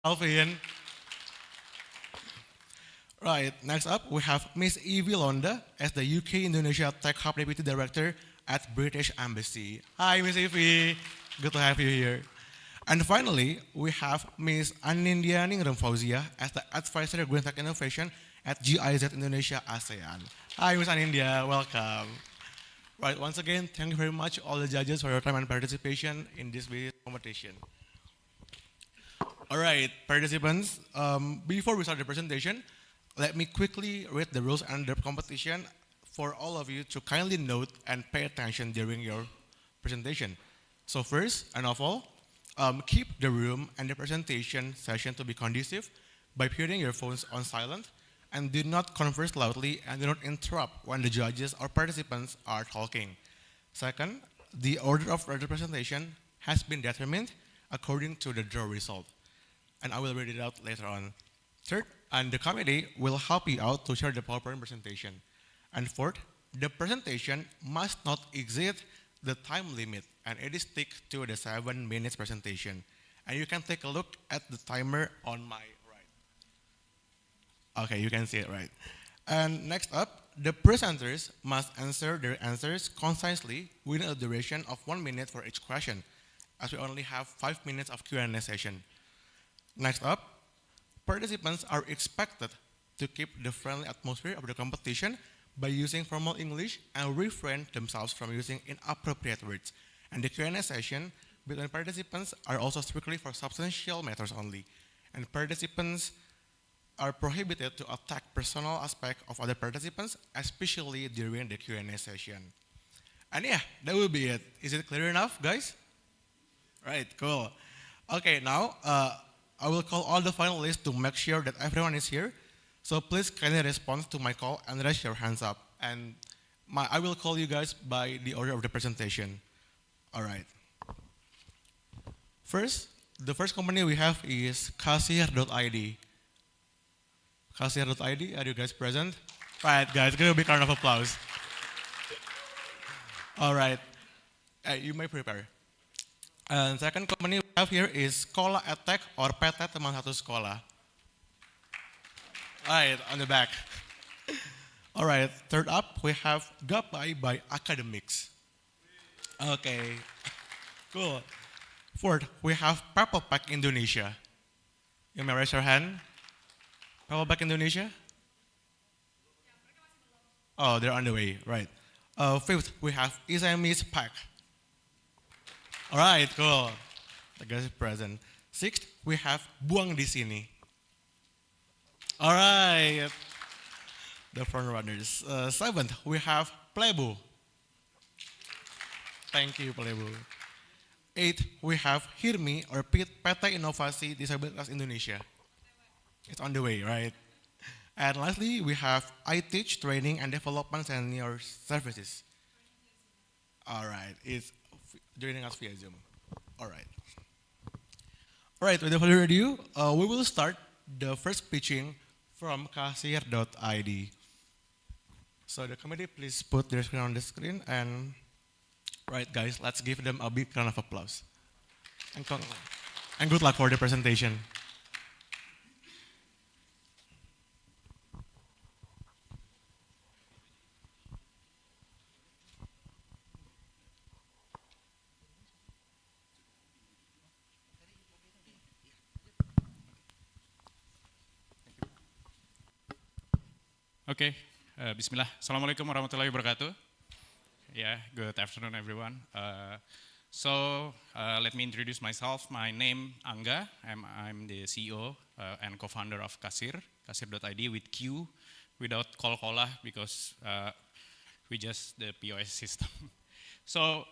Alvin. Right, next up we have Miss Evie Londa as the UK Indonesia Tech Hub Deputy Director at British Embassy. Hi, Miss Evie. Good to have you here. And finally, we have Ms. Anindya Ningrum Fauzia as the Advisor Green Tech Innovation at GIZ Indonesia ASEAN. Hi, Ms. Anindya, welcome. Right, once again, thank you very much all the judges for your time and participation in this video competition. All right, participants, before we start the presentation, let me quickly read the rules and the competition for all of you to kindly note and pay attention during your presentation. So first and of all, keep the room and the presentation session to be conducive by putting your phones on silent and do not converse loudly and do not interrupt when the judges or participants are talking. Second, the order of the presentation has been determined according to the draw result, and I will read it out later on. Third, and the committee will help you out to share the PowerPoint presentation. And fourth, the presentation must not exceed the time limit, and it is stick to the 7 minutes presentation. And you can take a look at the timer on my right. Okay, you can see it right. And next up, the presenters must answer their answers concisely within a duration of 1 minute for each question, as we only have 5 minutes of Q&A session. Next up, participants are expected to keep the friendly atmosphere of the competition by using formal English and refrain themselves from using inappropriate words. And the Q&A session between participants are also strictly for substantial matters only. And participants are prohibited to attack personal aspects of other participants, especially during the Q&A session. And yeah, that will be it. Is it clear enough, guys? Right, cool. Okay, now I will call all the finalists to make sure that everyone is here. So please kindly respond to my call and raise your hands up. And I will call you guys by the order of the presentation. All right. First, the first company we have is Kasir.id. Kasir.id, are you guys present? Right, guys, give a big round of applause. All right, you may prepare. And second company we have here is Sekolah Edtech or PT Teman Satu Sekolah. All right, on the back. All right, third up we have Gapai by Academics. Okay, cool. Fourth, we have Purple Pack Indonesia. You may raise your hand. Purple Pack Indonesia? Oh, they're on the way, right. Fifth, we have Isamis Pack. All right, cool. The guys is present. Sixth, we have Buang di sini. All right, the front runners. Seventh, we have Plebu. Thank you, Plebu. Eighth, we have Hirmi or PT Inovasi Disabilitas Indonesia. It's on the way, right? And lastly, we have I Teach Training and Development Senior Services. All right, it's joining us via Zoom. All right. All right, without further ado, we will start the first pitching from Kasir.id. So the committee, please put their screen on the screen. And right, guys, let's give them a big round of applause. And good luck for the presentation. Okay, Bismillah. Assalamualaikum warahmatullahi wabarakatuh. Yeah, good afternoon, everyone. Let me introduce myself. My name Angga. I'm the CEO and co-founder of Kasir.id with Q, without call-callah because we just the POS system. So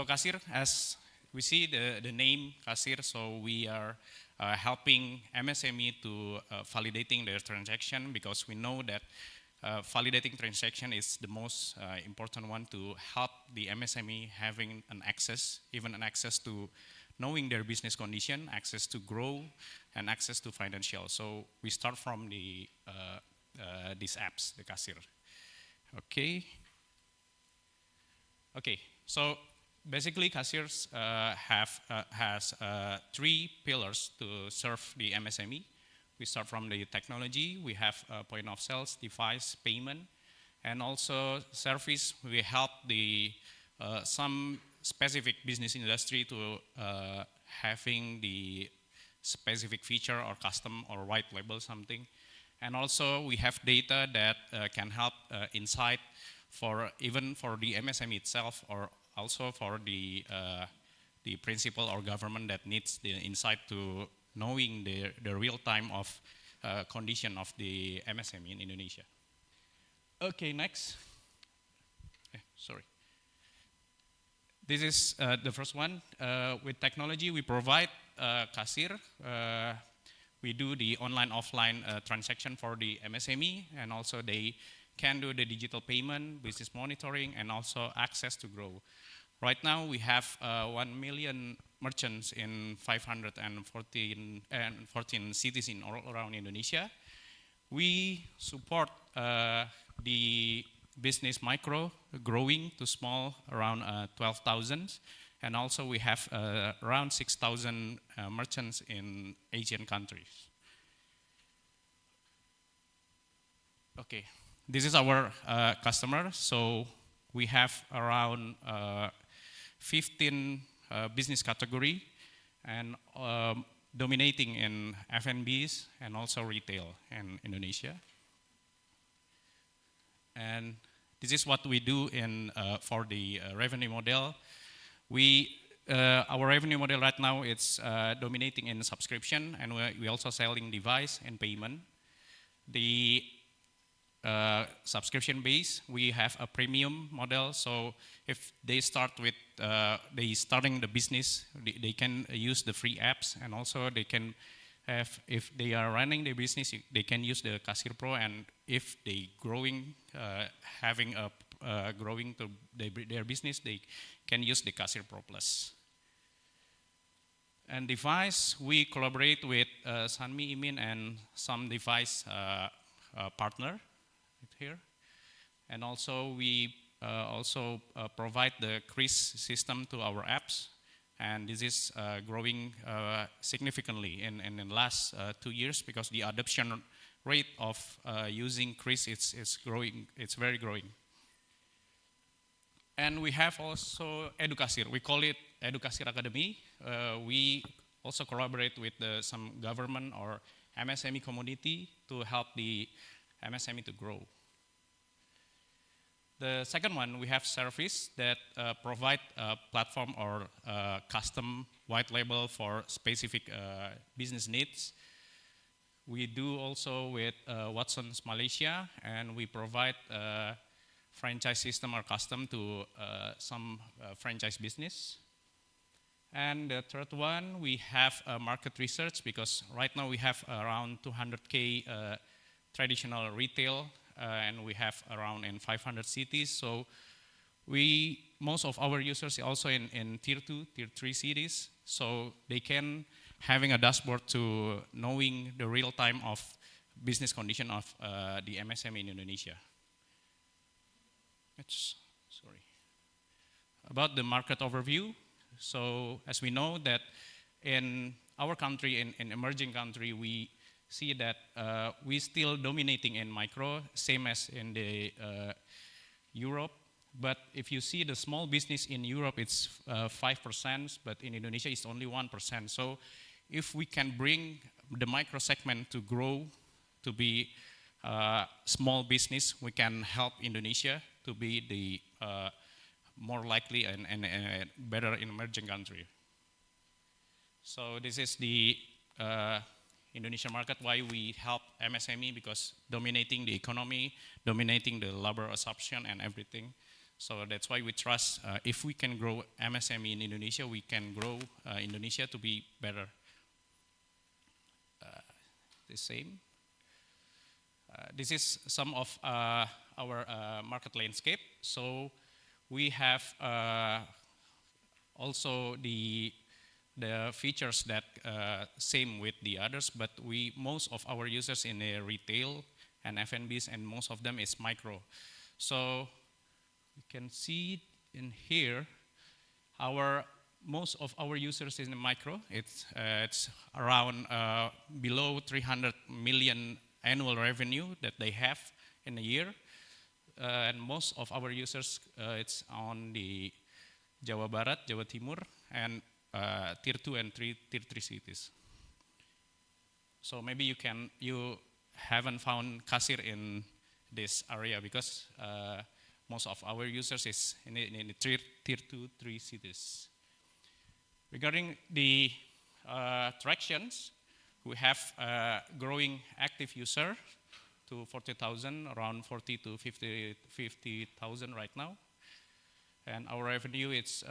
Kasir, as we see the name Kasir, so we are helping MSME to validating their transaction because we know that validating transaction is the most important one to help the MSME having an access, even an access to knowing their business condition, access to grow, and access to financial. So we start from the these apps, the Kasir. Okay. So basically, Cashiers has three pillars to serve the MSME. We start from the technology. We have point of sales, device, payment, and also service. We help the some specific business industry to having the specific feature or custom or white label something. And also we have data that can help insight for even for the MSME itself, or also for the principal or government that needs the insight to knowing the real time of condition of the MSME in Indonesia. Okay, next. Sorry. This is the first one. With technology, we provide cashier. We do the online offline transaction for the MSME, and also they can do the digital payment, business monitoring, and also access to grow. Right now we have 1 million merchants in 514 cities in all around Indonesia. We support the business micro growing to small around 12,000, and also we have around 6,000 merchants in Asian countries. Okay, this is our customer. So we have around 15 business category, and dominating in F&Bs and also retail in Indonesia. And this is what we do in for the revenue model. Our revenue model right now is dominating in subscription, and we also selling device and payment. The subscription base, we have a premium model. So if they start with they starting the business, they can use the free apps, and also they can have, if they are running the business, they can use the Cashier Pro, and if they growing, having a growing to their business, they can use the Cashier Pro Plus. And device, we collaborate with Sanmi Imin and some device partner here. And also we also provide the Chris system to our apps. And this is growing significantly in the last 2 years, because the adoption rate of using Chris is growing, it's very growing. And we have also Edukasir, we call it Edukasir Academy. We also collaborate with some government or MSME community to help the MSME to grow. The second one, we have service that provide a platform or custom white label for specific business needs. We do also with Watson's Malaysia, and we provide franchise system or custom to some franchise business. And the third one, we have market research, because right now we have around 200K traditional retail, and we have around in 500 cities. So most of our users are also in tier 2, tier 3 cities. So they can having a dashboard to knowing the real time of business condition of the MSME in Indonesia. Sorry. About the market overview. So as we know that in our country, in emerging country, we see that we still dominating in micro, same as in the Europe. But if you see the small business in Europe, it's 5%, but in Indonesia, it's only 1%. So if we can bring the micro segment to grow, to be small business, we can help Indonesia to be the more likely and better in emerging country. So this is the Indonesian market, why we help MSME, because dominating the economy, dominating the labor absorption and everything. So that's why we trust if we can grow MSME in Indonesia, we can grow Indonesia to be better. The same. This is some of our market landscape. So we have also the features that same with the others, but most of our users in retail and F&Bs, and most of them is micro. So you can see in here our most of our users in the micro. It's around below 300 million annual revenue that they have in a year, and most of our users it's on the Jawa Barat, Jawa Timur, and tier 2 and tier 3 cities. So maybe you haven't found Kasir in this area because most of our users is in the tier 2, 3 cities. Regarding the tractions, we have growing active user to 40,000, around 40 to 50,000 right now. And our revenue is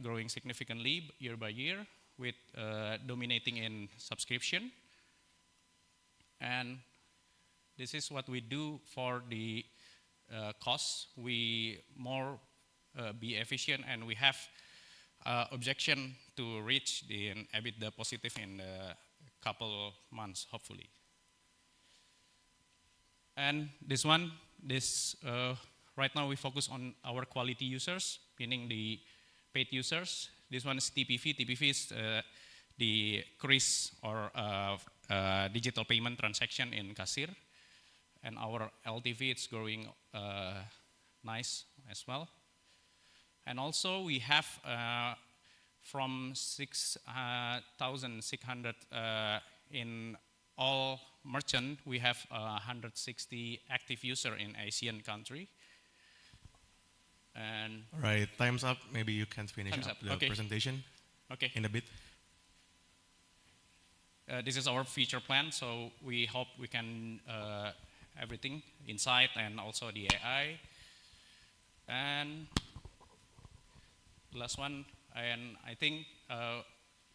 growing significantly year by year with dominating in subscription. And this is what we do for the costs. We more be efficient, and we have objection to reach the EBITDA positive in a couple months, hopefully. And right now we focus on our quality users, meaning the paid users. This one is TPV. TPV is the Kris or digital payment transaction in Kasir. And our LTV is growing nice as well. And also we have from 6,600 in all merchant, we have 160 active user in Asian country. And All right, time's up. Maybe you can finish up the Okay. presentation in a bit. This is our future plan, so we hope we can everything inside and also the AI. And last one, and I think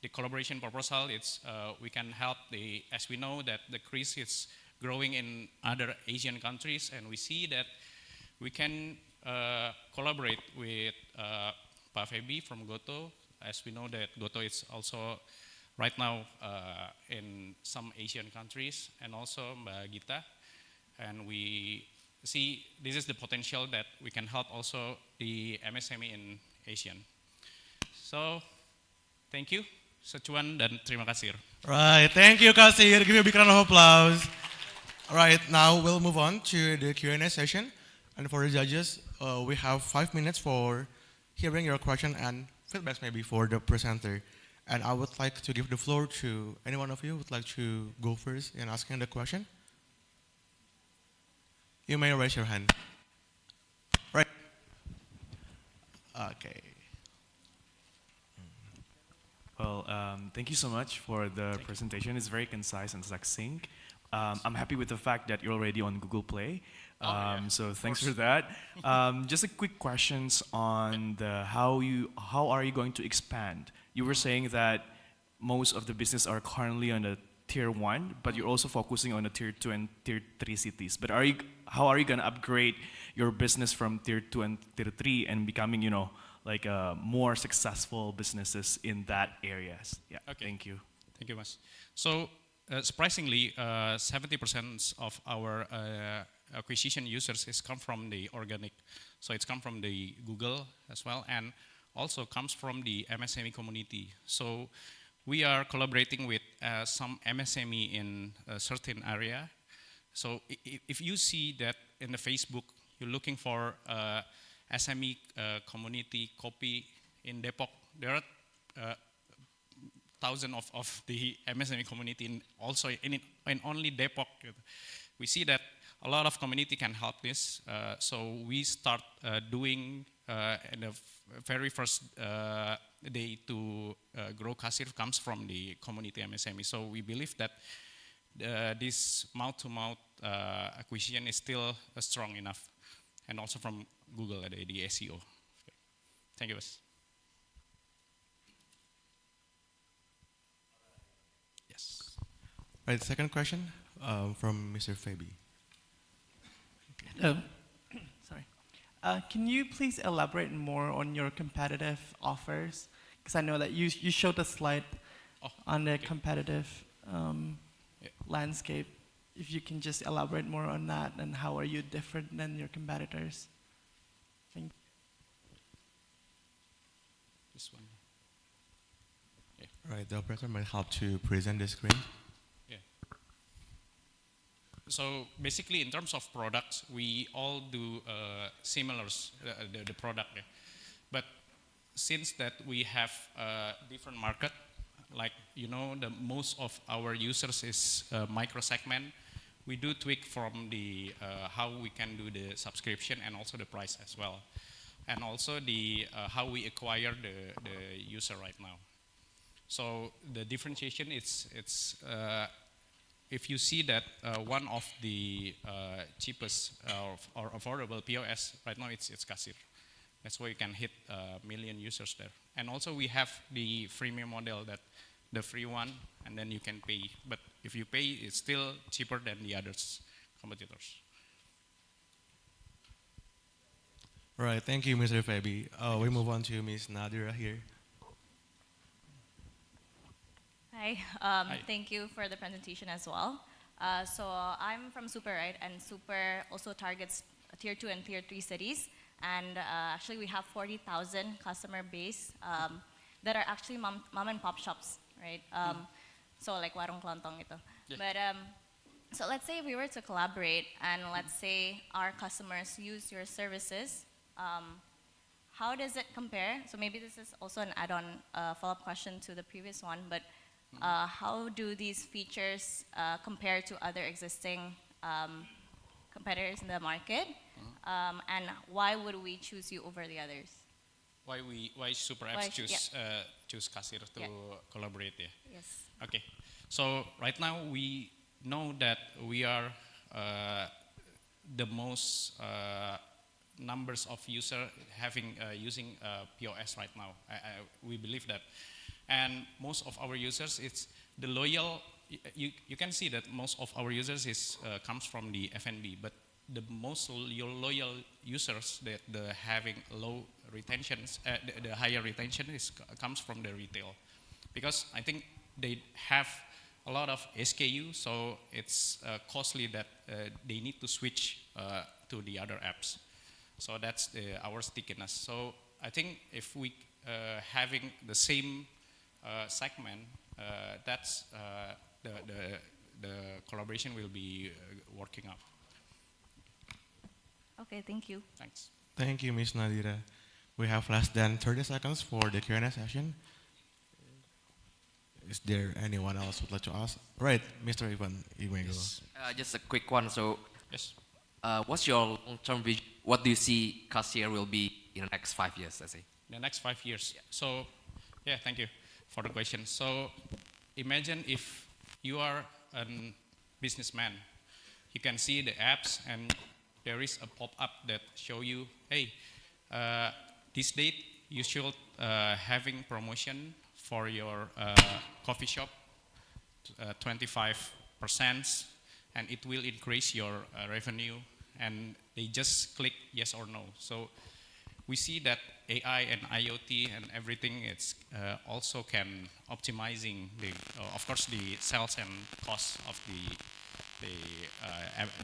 the collaboration proposal, it's we can help as we know that the Kris is growing in other Asian countries, and we see that we can collaborate with Pak Febi from Goto, as we know that Goto is also right now in some Asian countries, and also Mbak Gita. And we see this is the potential that we can help also the MSME in Asian. So, thank you. Secuan dan terima kasih. Right, thank you, Kasir. Give me a big round of applause. All right, now we'll move on to the Q&A session. And for the judges, we have 5 minutes for hearing your question and feedbacks maybe for the presenter. And I would like to give the floor to any one of you who would like to go first in asking the question. You may raise your hand. Right. Okay. Well, thank you so much for the presentation. It's very concise and succinct. I'm happy with the fact that you're already on Google Play. So thanks for that. Just a quick questions on how are you going to expand? You were saying that most of the business are currently on the tier 1, but you're also focusing on the tier 2 and tier 3 cities. But how are you going to upgrade your business from tier 2 and tier 3 and becoming, like more successful businesses in that areas? Yeah. Okay. Thank you. Thank you, Mas. So, surprisingly, 70% of our acquisition users come from the organic. So it's come from the Google as well, and also comes from the MSME community. So we are collaborating with some MSME in a certain area. So if you see that in the Facebook, you're looking for SME community copy in Depok, there are thousands of the MSME community in only Depok. We see that a lot of community can help this. So we start doing in the very first day to grow Kasir comes from the community MSME. So we believe that this mouth-to-mouth acquisition is still strong enough, and also from Google, the SEO. Thank you, Bas. Yes. Right, second question from Mr. Fabi. Hello. Sorry. Can you please elaborate more on your competitive offers? Because I know that you showed a slide on the competitive landscape. If you can just elaborate more on that, and how are you different than your competitors? Thank you. this one. Right, the operator might help to present the screen. Yeah. So basically, in terms of products, we all do similars, the product. Yeah. But since that we have different market, like the most of our users is micro segment, we do tweak from the how we can do the subscription and also the price as well, and also the how we acquire the user right now. So the differentiation is if you see that one of the cheapest or affordable POS right now, it's Kasir. That's why you can hit a million users there. And also we have the freemium model, that the free one, and then you can pay. But if you pay, it's still cheaper than the others competitors. Right, thank you, Mr. Fabi. We move on to Ms. Nadira here. Hi, Hi. thank you for the presentation as well. So I'm from Super, right? And Super also targets tier 2 and tier 3 cities. And actually we have 40,000 customer base that are actually mom and pop shops, right? So like warung kelontong gitu. Yeah. But so let's say if we were to collaborate and let's say our customers use your services, how does it compare? So maybe this is also an add-on follow-up question to the previous one, but how do these features compare to other existing competitors in the market? And why would we choose you over the others? Why super Why apps choose Kasir to Yeah. collaborate? Yeah. Yes. Okay. So right now we know that we are the most numbers of user having using POS right now. We believe that, and most of our users, it's the loyal. You can see that most of our users is comes from the F&B, but the most loyal users that the having low retentions, the higher retention comes from the retail, because I think they have a lot of SKU, so it's costly that they need to switch to the other apps. So that's our stickiness. So I think if we having the same segment, that's the collaboration will be working out. Okay, thank you. Thanks. Thank you, Ms. Nadira. We have less than 30 seconds for the Q&A session. Is there anyone else who would like to ask? Right, Mr. Ivan, you may go. Yes. Just a quick one. So, Yes. what's your long-term vision? What do you see Cashier will be in the next 5 years, let's say? The next 5 years. So, yeah, thank you for the question. So, imagine if you are a businessman, you can see the apps and there is a pop-up that show you, hey, this date you should having promotion for your coffee shop, 25%, and it will increase your revenue, and they just click yes or no. So we see that AI and IoT and everything, it's also can optimizing of course, the sales and costs of the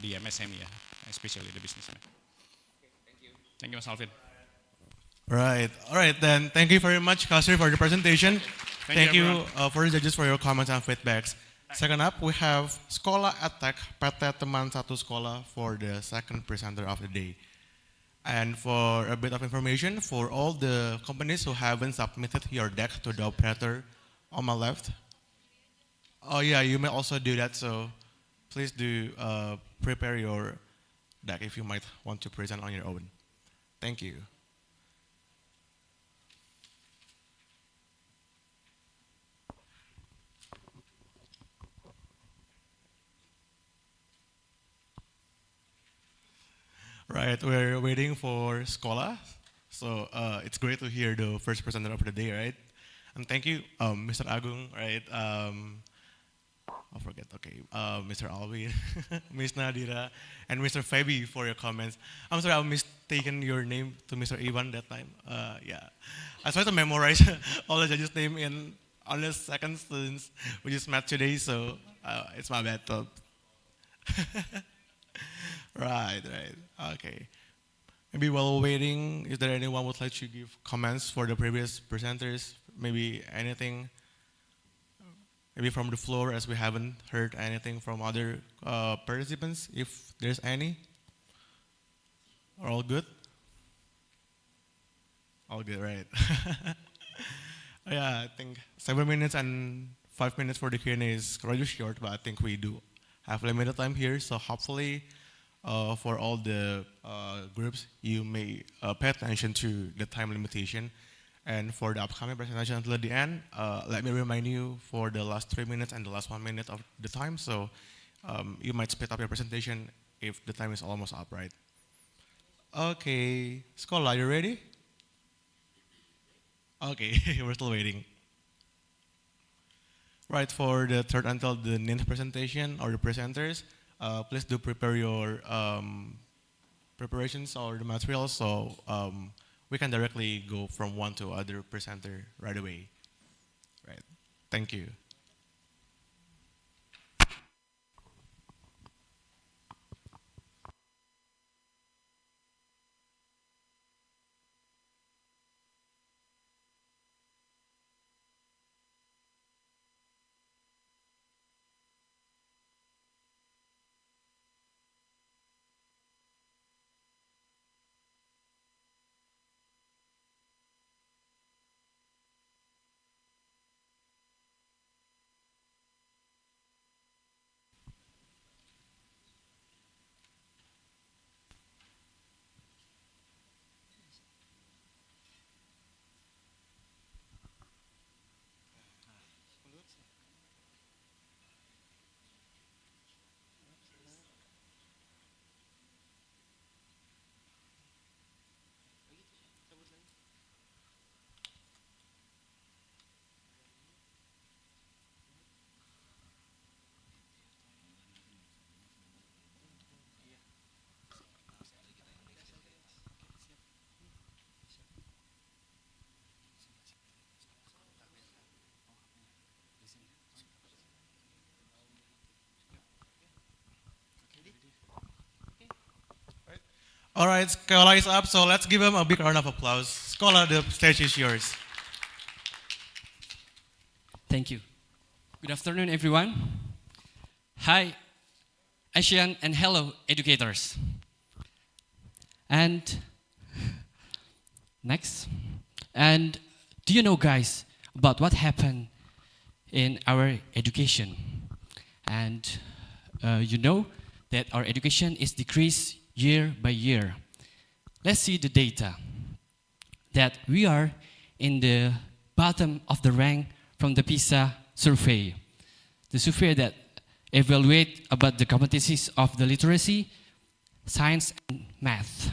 MSME, especially the businessman. Okay, thank you. Thank you, Mas Alvin. Right. All right, then. Thank you very much, Kasir, for the presentation. Thank you, you for the judges for your comments and feedbacks. Second up, we have Sekolah EdTech PT Teman Satu Sekolah for the second presenter of the day. And for a bit of information, for all the companies who haven't submitted your deck to the operator on my left. Oh yeah, you may also do that, so please do prepare your deck if you might want to present on your own. Thank you. Right, we're waiting for Sekolah. So it's great to hear the first presenter of the day, right? And thank you, Mr. Agung, right? I forget, okay. Mr. Alvin, Ms. Nadira, and Mr. Fabi for your comments. I'm sorry, I mistaken your name to Mr. Ivan that time. Yeah, I tried to memorize all the judges' name in only seconds since we just met today, so it's my bad. Right, okay. Maybe while waiting, is there anyone would like to give comments for the previous presenters? Maybe anything? Maybe from the floor, as we haven't heard anything from other participants, if there's any? Are all good? All good, right? Yeah, I think 7 minutes and 5 minutes for the Q&A is rather short, but I think we do have limited time here, so hopefully for all the groups, you may pay attention to the time limitation. And for the upcoming presentation until the end, let me remind you for the last 3 minutes and the last 1 minute of the time, so you might speed up your presentation if the time is almost up, right? Okay, Scholar, are you ready? Okay, we're still waiting. Right, for the third until the ninth presentation or the presenters, please do prepare your preparations or the materials so we can directly go from one to other presenter right away. Right, thank you. All right, Scholar is up, so let's give him a big round of applause. Scholar, the stage is yours. Thank you. Good afternoon, everyone. Hi, Asian, and hello, educators. And next. And do you know, guys, about what happened in our education? And you know that our education is decreased year by year. Let's see the data. That we are in the bottom of the rank from the PISA survey. The survey that evaluate about the competencies of the literacy, science, and math.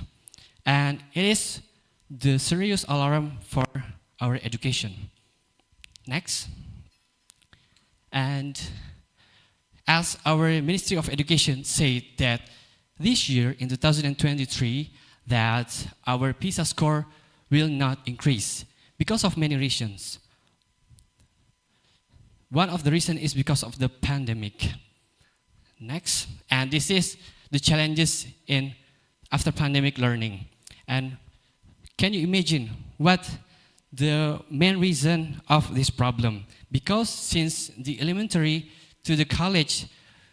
And it is the serious alarm for our education. Next. And as our Ministry of Education said that this year, in 2023, that our PISA score will not increase because of many reasons. One of the reasons is because of the pandemic. Next, and this is the challenges in after pandemic learning. And can you imagine what the main reason of this problem? Because since the elementary to the college,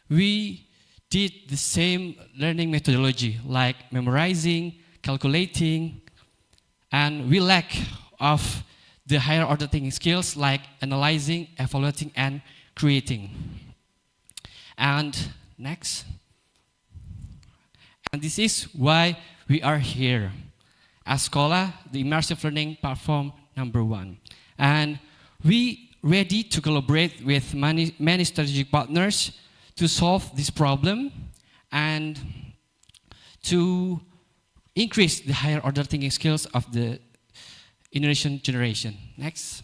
we did the same learning methodology, like memorizing, calculating, and we lack of the higher order thinking skills like analyzing, evaluating, and creating. And next. And this is why we are here. As Scholar, the immersive learning platform #1. And we ready to collaborate with many strategic partners to solve this problem and to increase the higher order thinking skills of the Indonesian generation. Next.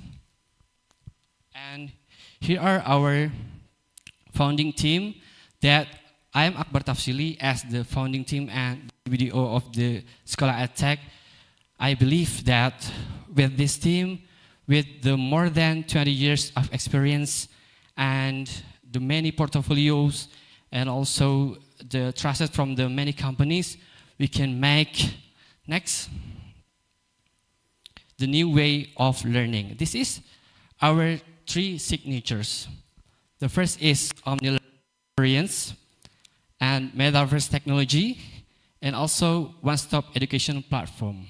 And here are our founding team that I am Akbar Tafsili as the founding team and BDO of the Scholar EdTech. I believe that with this team, with the more than 20 years of experience and the many portfolios and also the trusted from the many companies, we can make Next, the new way of learning. This is our three signatures. The first is omni experience and metaverse technology, and also one-stop education platform.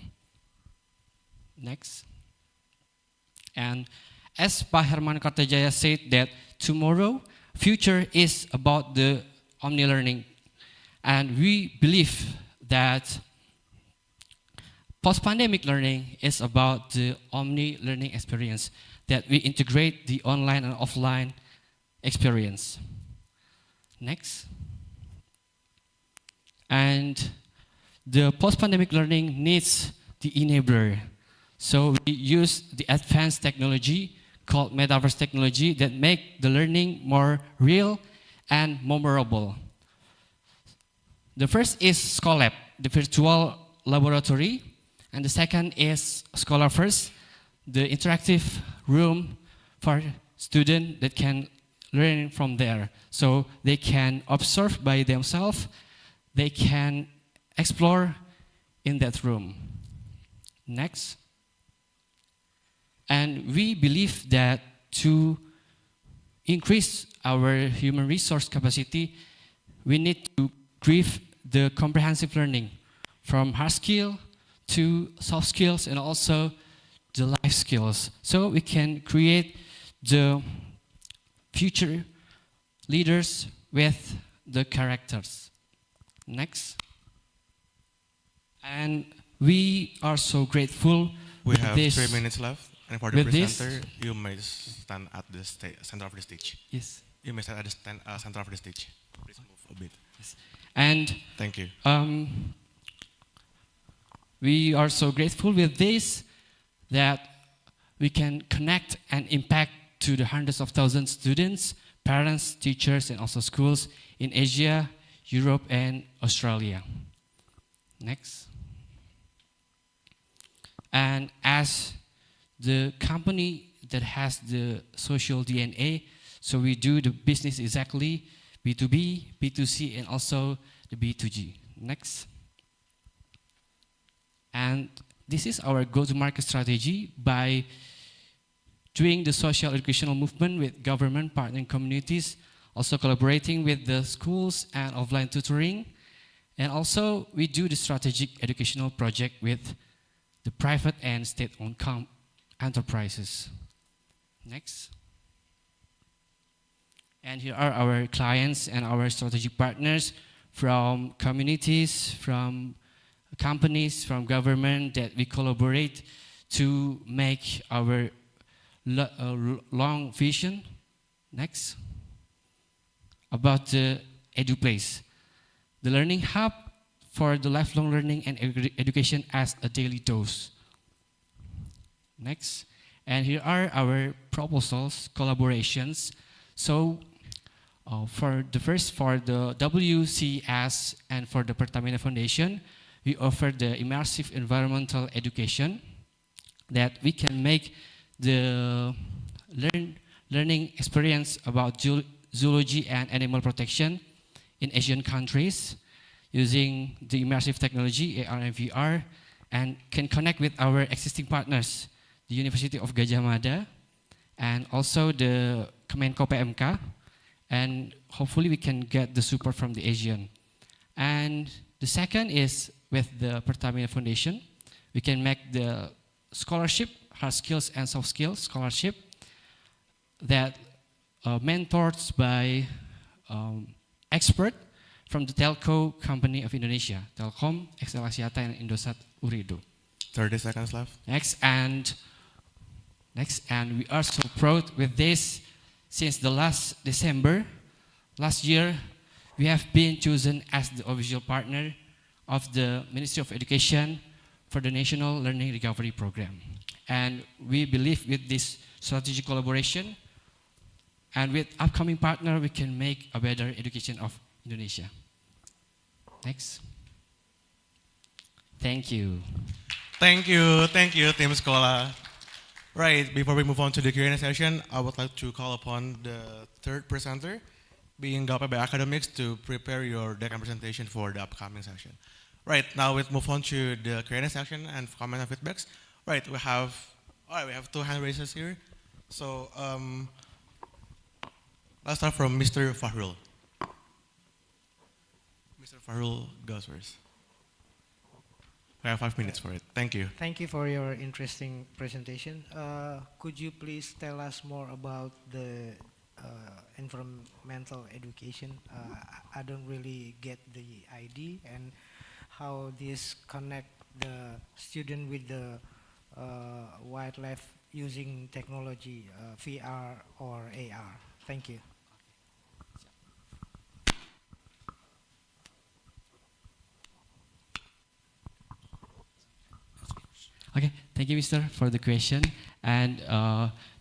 Next. And as Pak Herman Kartajaya said that tomorrow, future is about the omni-learning. And we believe that post-pandemic learning is about the omni-learning experience, that we integrate the online and offline experience. Next. And the post-pandemic learning needs the enabler. So we use the advanced technology called metaverse technology that make the learning more real and memorable. The first is Scholab, the virtual laboratory, and the second is Scholar First, the interactive room for students that can learn from there. So they can observe by themselves, they can explore in that room. Next. And we believe that to increase our human resource capacity, we need to give the comprehensive learning from hard skill to soft skills and also the life skills. So we can create the future leaders with the characters. Next. And we are so grateful We with have this. 3 minutes left. And for the With this- presenter, you may stand at the center of the stage. Yes. You may stand at the center of the stage. Please move a bit. And Thank you. we are so grateful with this that we can connect and impact to the hundreds of thousands of students, parents, teachers, and also schools in Asia, Europe, and Australia. Next. And as the company that has the social DNA, so we do the business exactly B2B, B2C, and also the B2G. Next. And this is our go-to-market strategy by doing the social educational movement with government partnering communities, also collaborating with the schools and offline tutoring. And also we do the strategic educational project with the private and state-owned enterprises. Next. And here are our clients and our strategic partners from communities, from companies, from government that we collaborate to make our long vision. Next. About the EduPlace, the learning hub for the lifelong learning and education as a daily dose. Next. And here are our proposals, collaborations. So for the first, for the WCS and for the Pertamina Foundation, we offer the immersive environmental education that we can make the learning experience about zoology and animal protection in Asian countries using the immersive technology, AR and VR, and can connect with our existing partners, the University of Gajah Mada, and also the Kemenko PMK, and hopefully we can get the support from the Asian. And the second is with the Pertamina Foundation. We can make the scholarship, hard skills and soft skills scholarship that mentored by expert from the telco company of Indonesia, Telkom, XL Axiata, and Indosat Urido. 30 seconds left. Next, and we are so proud with this. Since the last December, last year, we have been chosen as the official partner of the Ministry of Education for the National Learning Recovery Program. And we believe with this strategic collaboration and with upcoming partner, we can make a better education of Indonesia. Next. Thank you. Thank you, Team Sekolah. Right, before we move on to the Q&A session, I would like to call upon the third presenter, being Gape by Academics, to prepare your deck and presentation for the upcoming session. Right, now we move on to the Q&A section and comment and feedbacks. Right, we have two hand raises here. So let's start from Mr. Fahrul. Mr. Fahrul goes first. We have 5 minutes for it. Thank you. Thank you for your interesting presentation. Could you please tell us more about the environmental education? I don't really get the idea and how this connect the student with the wildlife using technology, VR or AR. Thank you. Okay, thank you, Mr., for the question. And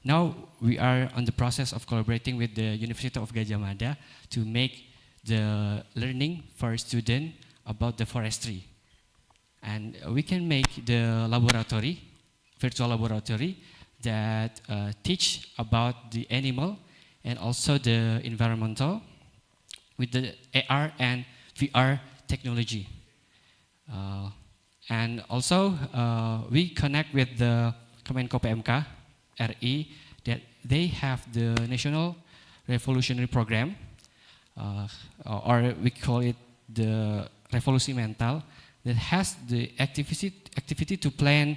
now we are on the process of collaborating with the University of Gajah Mada to make the learning for students about the forestry. And we can make the laboratory, virtual laboratory, that teach about the animal and also the environmental with the AR and VR technology. And also, we connect with the Kemenko PMK RI that they have the National Revolutionary Program, or we call it the Revolusi Mental, that has the activity to plan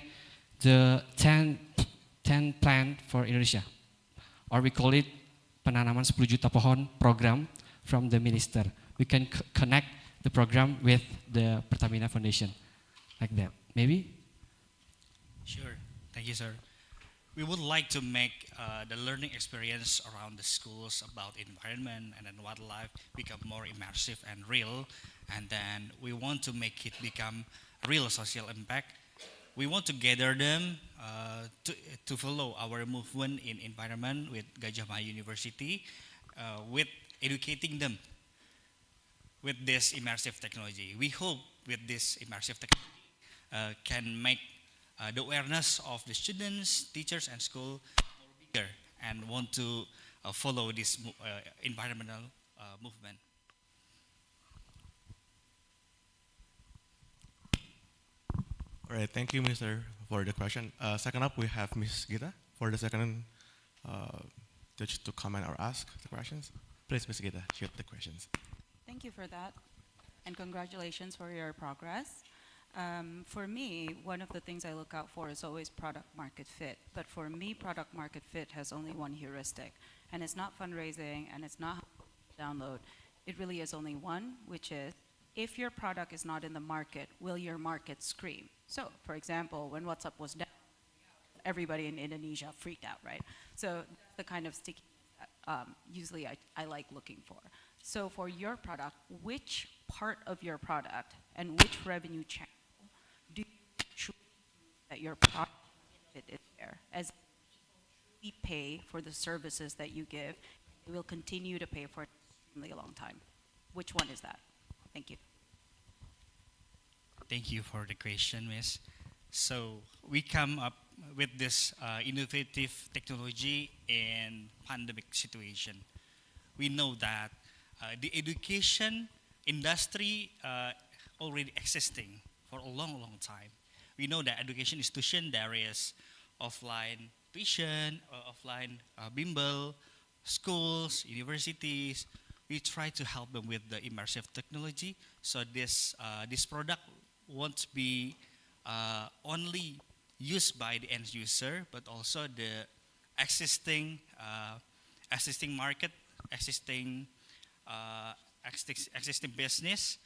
the 10 plan for Indonesia, or we call it penanaman 10 juta pohon program from the minister. We can connect the program with the Pertamina Foundation. Like that, maybe? Sure, thank you, sir. We would like to make the learning experience around the schools about environment and then wildlife become more immersive and real, and then we want to make it become real social impact. We want to gather them to follow our movement in environment with Gajah Mada University, with educating them with this immersive technology. We hope with this immersive technology can make the awareness of the students, teachers, and school more bigger and want to follow this environmental movement. All right, thank you, Mr., for the question. Second up, we have Ms. Gita for the second to comment or ask the questions. Please, Ms. Gita, shoot the questions. Thank you for that, and congratulations for your progress. For me, one of the things I look out for is always product market fit. But for me, product market fit has only one heuristic, and it's not fundraising, and it's not download. It really is only one, which is if your product is not in the market, will your market scream? So, for example, when WhatsApp was down, everybody in Indonesia freaked out, right? So that's the kind of sticky usually I like looking for. So for your product, which part of your product and which revenue channel do you truly that your product is there? As we pay for the services that you give, we will continue to pay for it for a long time. Which one is that? Thank you. Thank you for the question, Miss. So we come up with this innovative technology in pandemic situation. We know that the education industry already existing for a long, long time. We know that education institution, there is offline tuition, offline bimbel, schools, universities. We try to help them with the immersive technology. So this product won't be only used by the end user, but also the existing market, existing business.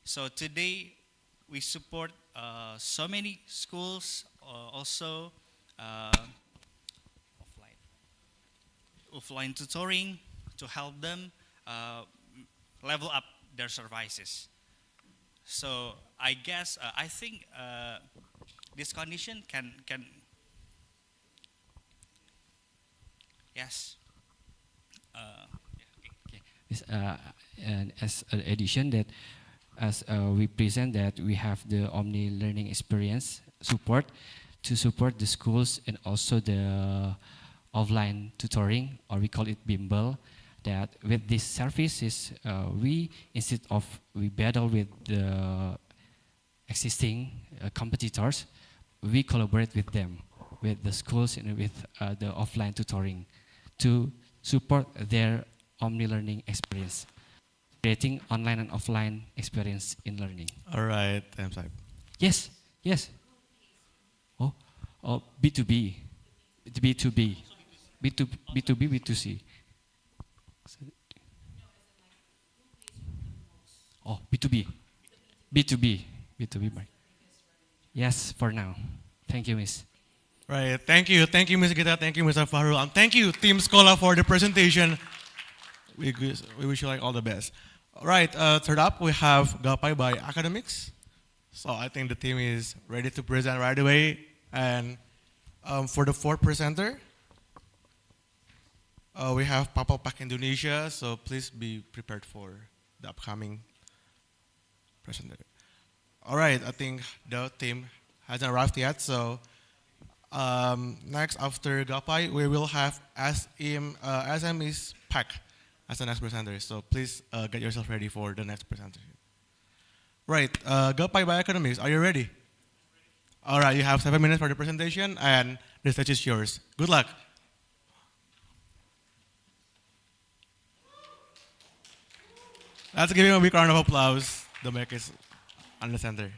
So today we support so many schools, also offline tutoring to help them level up their services. So I guess I think this condition can yes. And as an addition that as we present that we have the Omni Learning Experience support to support the schools and also the offline tutoring, or we call it bimbel, that with these services we instead of we battle with the existing competitors, we collaborate with them, with the schools and with the offline tutoring to support their omni-learning experience, creating online and offline experience in learning. All right, Saib. Yes, yes. Oh, B2B, B2B, B2B, B2C. Oh, B2B, B2B, B2B. Yes, for now. Thank you, Miss. Right, thank you, Ms. Gita, thank you, Mr. Fahrul, and thank you, Team Scholar, for the presentation. We wish you like all the best. All right, third up we have Gapai by Academics. So I think the team is ready to present right away. And for the fourth presenter, we have Papal Pack Indonesia. So please be prepared for the upcoming presenter. All right, I think the team hasn't arrived yet. So next, after Gapai, we will have SME's Pack as the next presenter. So please get yourself ready for the next presenter. Right, Gapai by Economics, are you ready? All right, you have 7 minutes for the presentation, and the stage is yours. Good luck. Let's give him a big round of applause. The mic is on the center.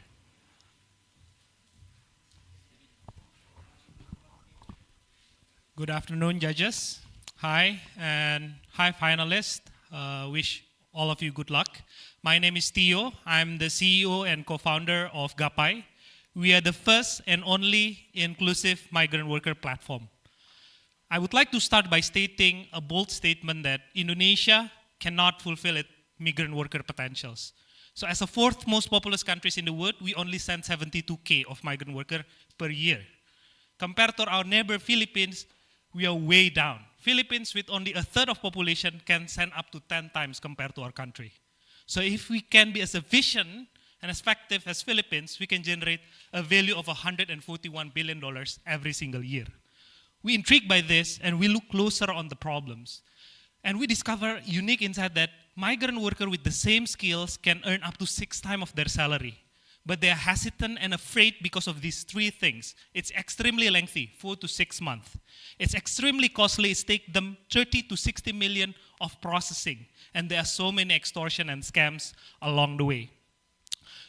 Good afternoon, judges. Hi, and hi, finalists. Wish all of you good luck. My name is Tio. I'm the CEO and co-founder of Gapai. We are the first and only inclusive migrant worker platform. I would like to start by stating a bold statement that Indonesia cannot fulfill its migrant worker potentials. So as the fourth most populous countries in the world, we only send 72K of migrant workers per year. Compared to our neighbor Philippines, we are way down. Philippines, with only a third of population, can send up to 10 times compared to our country. So if we can be as efficient and as effective as Philippines, we can generate a value of $141 billion every single year. We intrigued by this, and we look closer on the problems. And we discover unique insight that migrant workers with the same skills can earn up to 6 times of their salary. But they are hesitant and afraid because of these 3 things. It's extremely lengthy, 4 to 6 months. It's extremely costly. It takes them 30 to 60 million of processing. And there are so many extortion and scams along the way.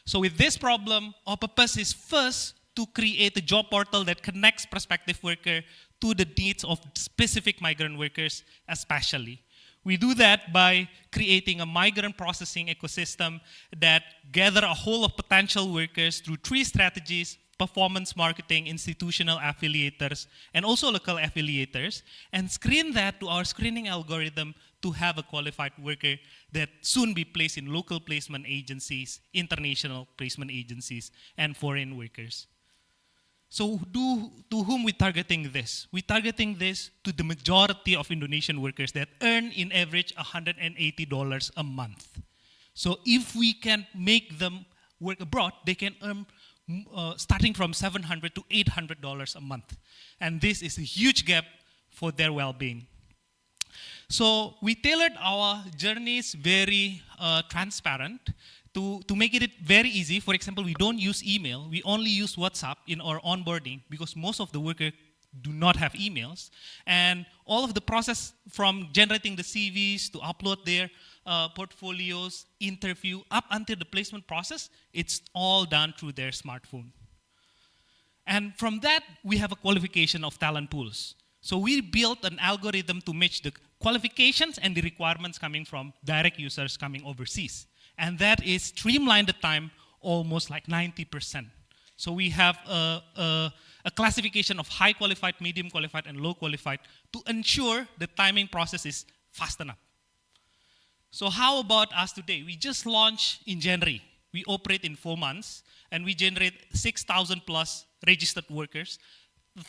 So with this problem, our purpose is first to create a job portal that connects prospective workers to the needs of specific migrant workers especially. We do that by creating a migrant processing ecosystem that gather a whole of potential workers through 3 strategies: performance marketing, institutional affiliators, and also local affiliators, and screen that to our screening algorithm to have a qualified worker that soon be placed in local placement agencies, international placement agencies, and foreign workers. So to whom we targeting this? We targeting this to the majority of Indonesian workers that earn in average $180 a month. So if we can make them work abroad, they can earn starting from $700 to $800 a month. And this is a huge gap for their well-being. So we tailored our journeys very transparent to make it very easy. For example, we don't use email. We only use WhatsApp in our onboarding because most of the workers do not have emails. And all of the process from generating the CVs to upload their portfolios, interview, up until the placement process, it's all done through their smartphone. And from that, we have a qualification of talent pools. So we built an algorithm to match the qualifications and the requirements coming from direct users coming overseas. And that is streamlined the time almost like 90%. So we have a classification of high qualified, medium qualified, and low qualified to ensure the timing process is fast enough. So how about us today? We just launched in January. We operate in 4 months, and we generate 6,000 plus registered workers,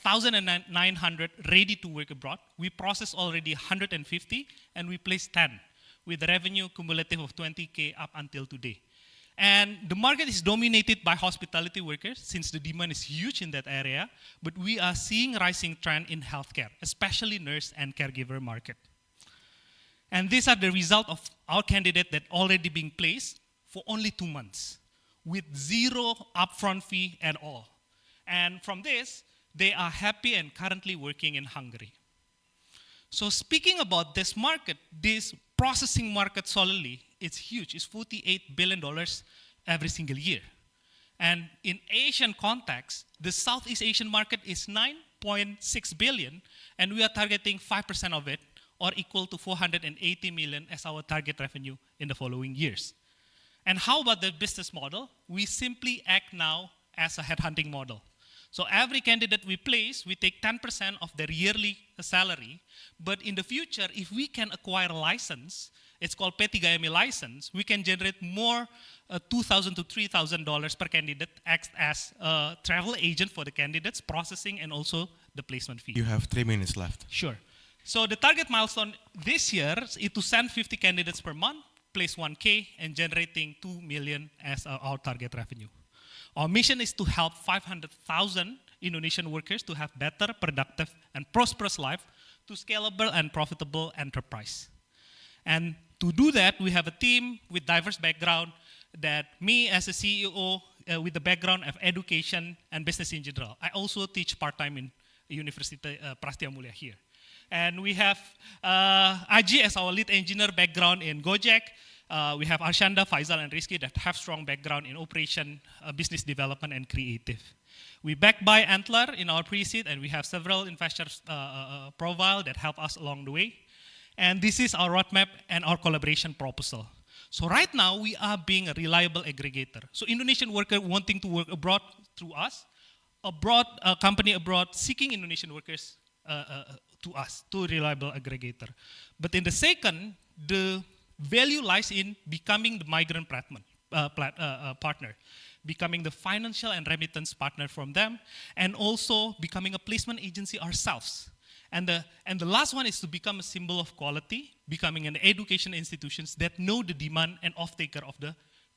1,900 ready to work abroad. We process already 150, and we place 10 with a revenue cumulative of 20K up until today. And the market is dominated by hospitality workers since the demand is huge in that area, but we are seeing rising trend in healthcare, especially nurse and caregiver market. And these are the result of our candidate that already being placed for only 2 months. with zero upfront fee at all. And from this, they are happy and currently working in Hungary. So speaking about this market, this processing market solely, it's huge. It's $48 billion every single year. And in Asian context, the Southeast Asian market is 9.6 billion, and we are targeting 5% of it, or equal to 480 million as our target revenue in the following years. And how about the business model? We simply act now as a headhunting model. So every candidate we place, we take 10% of their yearly salary, but in the future, if we can acquire a license, it's called P3MI license, we can generate more $2,000 to $3,000 per candidate, act as a travel agent for the candidates, processing, and also the placement fee. You have 3 minutes left. Sure. So the target milestone this year is to send 50 candidates per month, place 1K, and generating 2 million as our target revenue. Our mission is to help 500,000 Indonesian workers to have better, productive, and prosperous life to scalable and profitable enterprise. And to do that, we have a team with diverse background that me as a CEO with the background of education and business in general. I also teach part-time in University Prasetiya Mulya here. And we have Aji as our lead engineer background in Gojek. We have Arshanda, Faisal, and Rizky that have strong background in operation, business development, and creative. We backed by Antler in our pre-seed, and we have several investors profile that help us along the way. And this is our roadmap and our collaboration proposal. So right now, we are being a reliable aggregator. So Indonesian worker wanting to work abroad through us, a company abroad seeking Indonesian workers to us, to a reliable aggregator. But in the second, the value lies in becoming the migrant partner, becoming the financial and remittance partner from them, and also becoming a placement agency ourselves. And the last one is to become a symbol of quality, becoming an education institutions that know the demand and off-taker of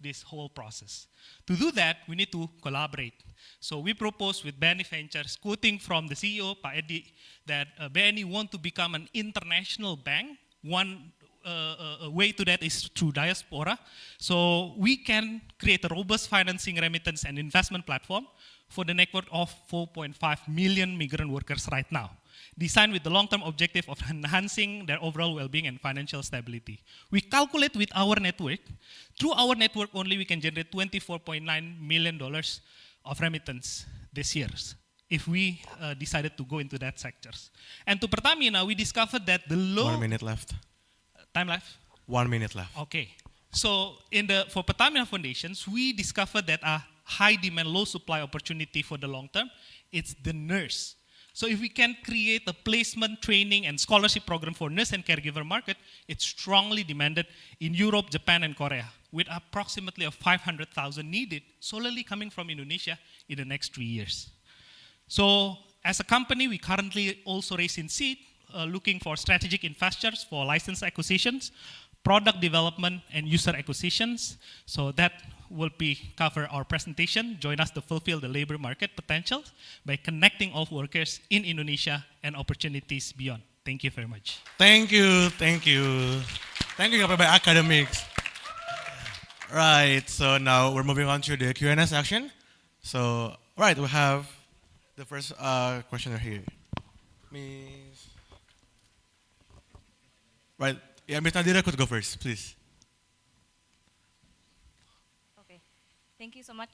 this whole process. To do that, we need to collaborate. So we propose with BNI Ventures, quoting from the CEO, Pak Edi, that BNI want to become an international bank. One way to that is through diaspora. So we can create a robust financing, remittance, and investment platform for the network of 4.5 million migrant workers right now, designed with the long-term objective of enhancing their overall well-being and financial stability. We calculate with our network. Through our network only, we can generate $24.9 million of remittance this year if we decided to go into that sectors. And to Pertamina, we discovered that the low... 1 minute left. Time left? 1 minute left. Okay. So for Pertamina Foundations, we discovered that a high demand, low supply opportunity for the long term, it's the nurse. So if we can create a placement, training, and scholarship program for nurse and caregiver market, it's strongly demanded in Europe, Japan, and Korea, with approximately 500,000 needed, solely coming from Indonesia in the next 3 years. So as a company, we currently also raise in seed, looking for strategic investors for license acquisitions, product development, and user acquisitions. So that will cover our presentation. Join us to fulfill the labor market potential by connecting all workers in Indonesia and opportunities beyond. Thank you very much. Thank you, thank you. Thank you, KPB Academics. Right, so now we're moving on to the Q&A section. So, right, we have the first questioner here. Miss... Right, yeah, Miss Nadira could go first, please. Okay, thank you so much.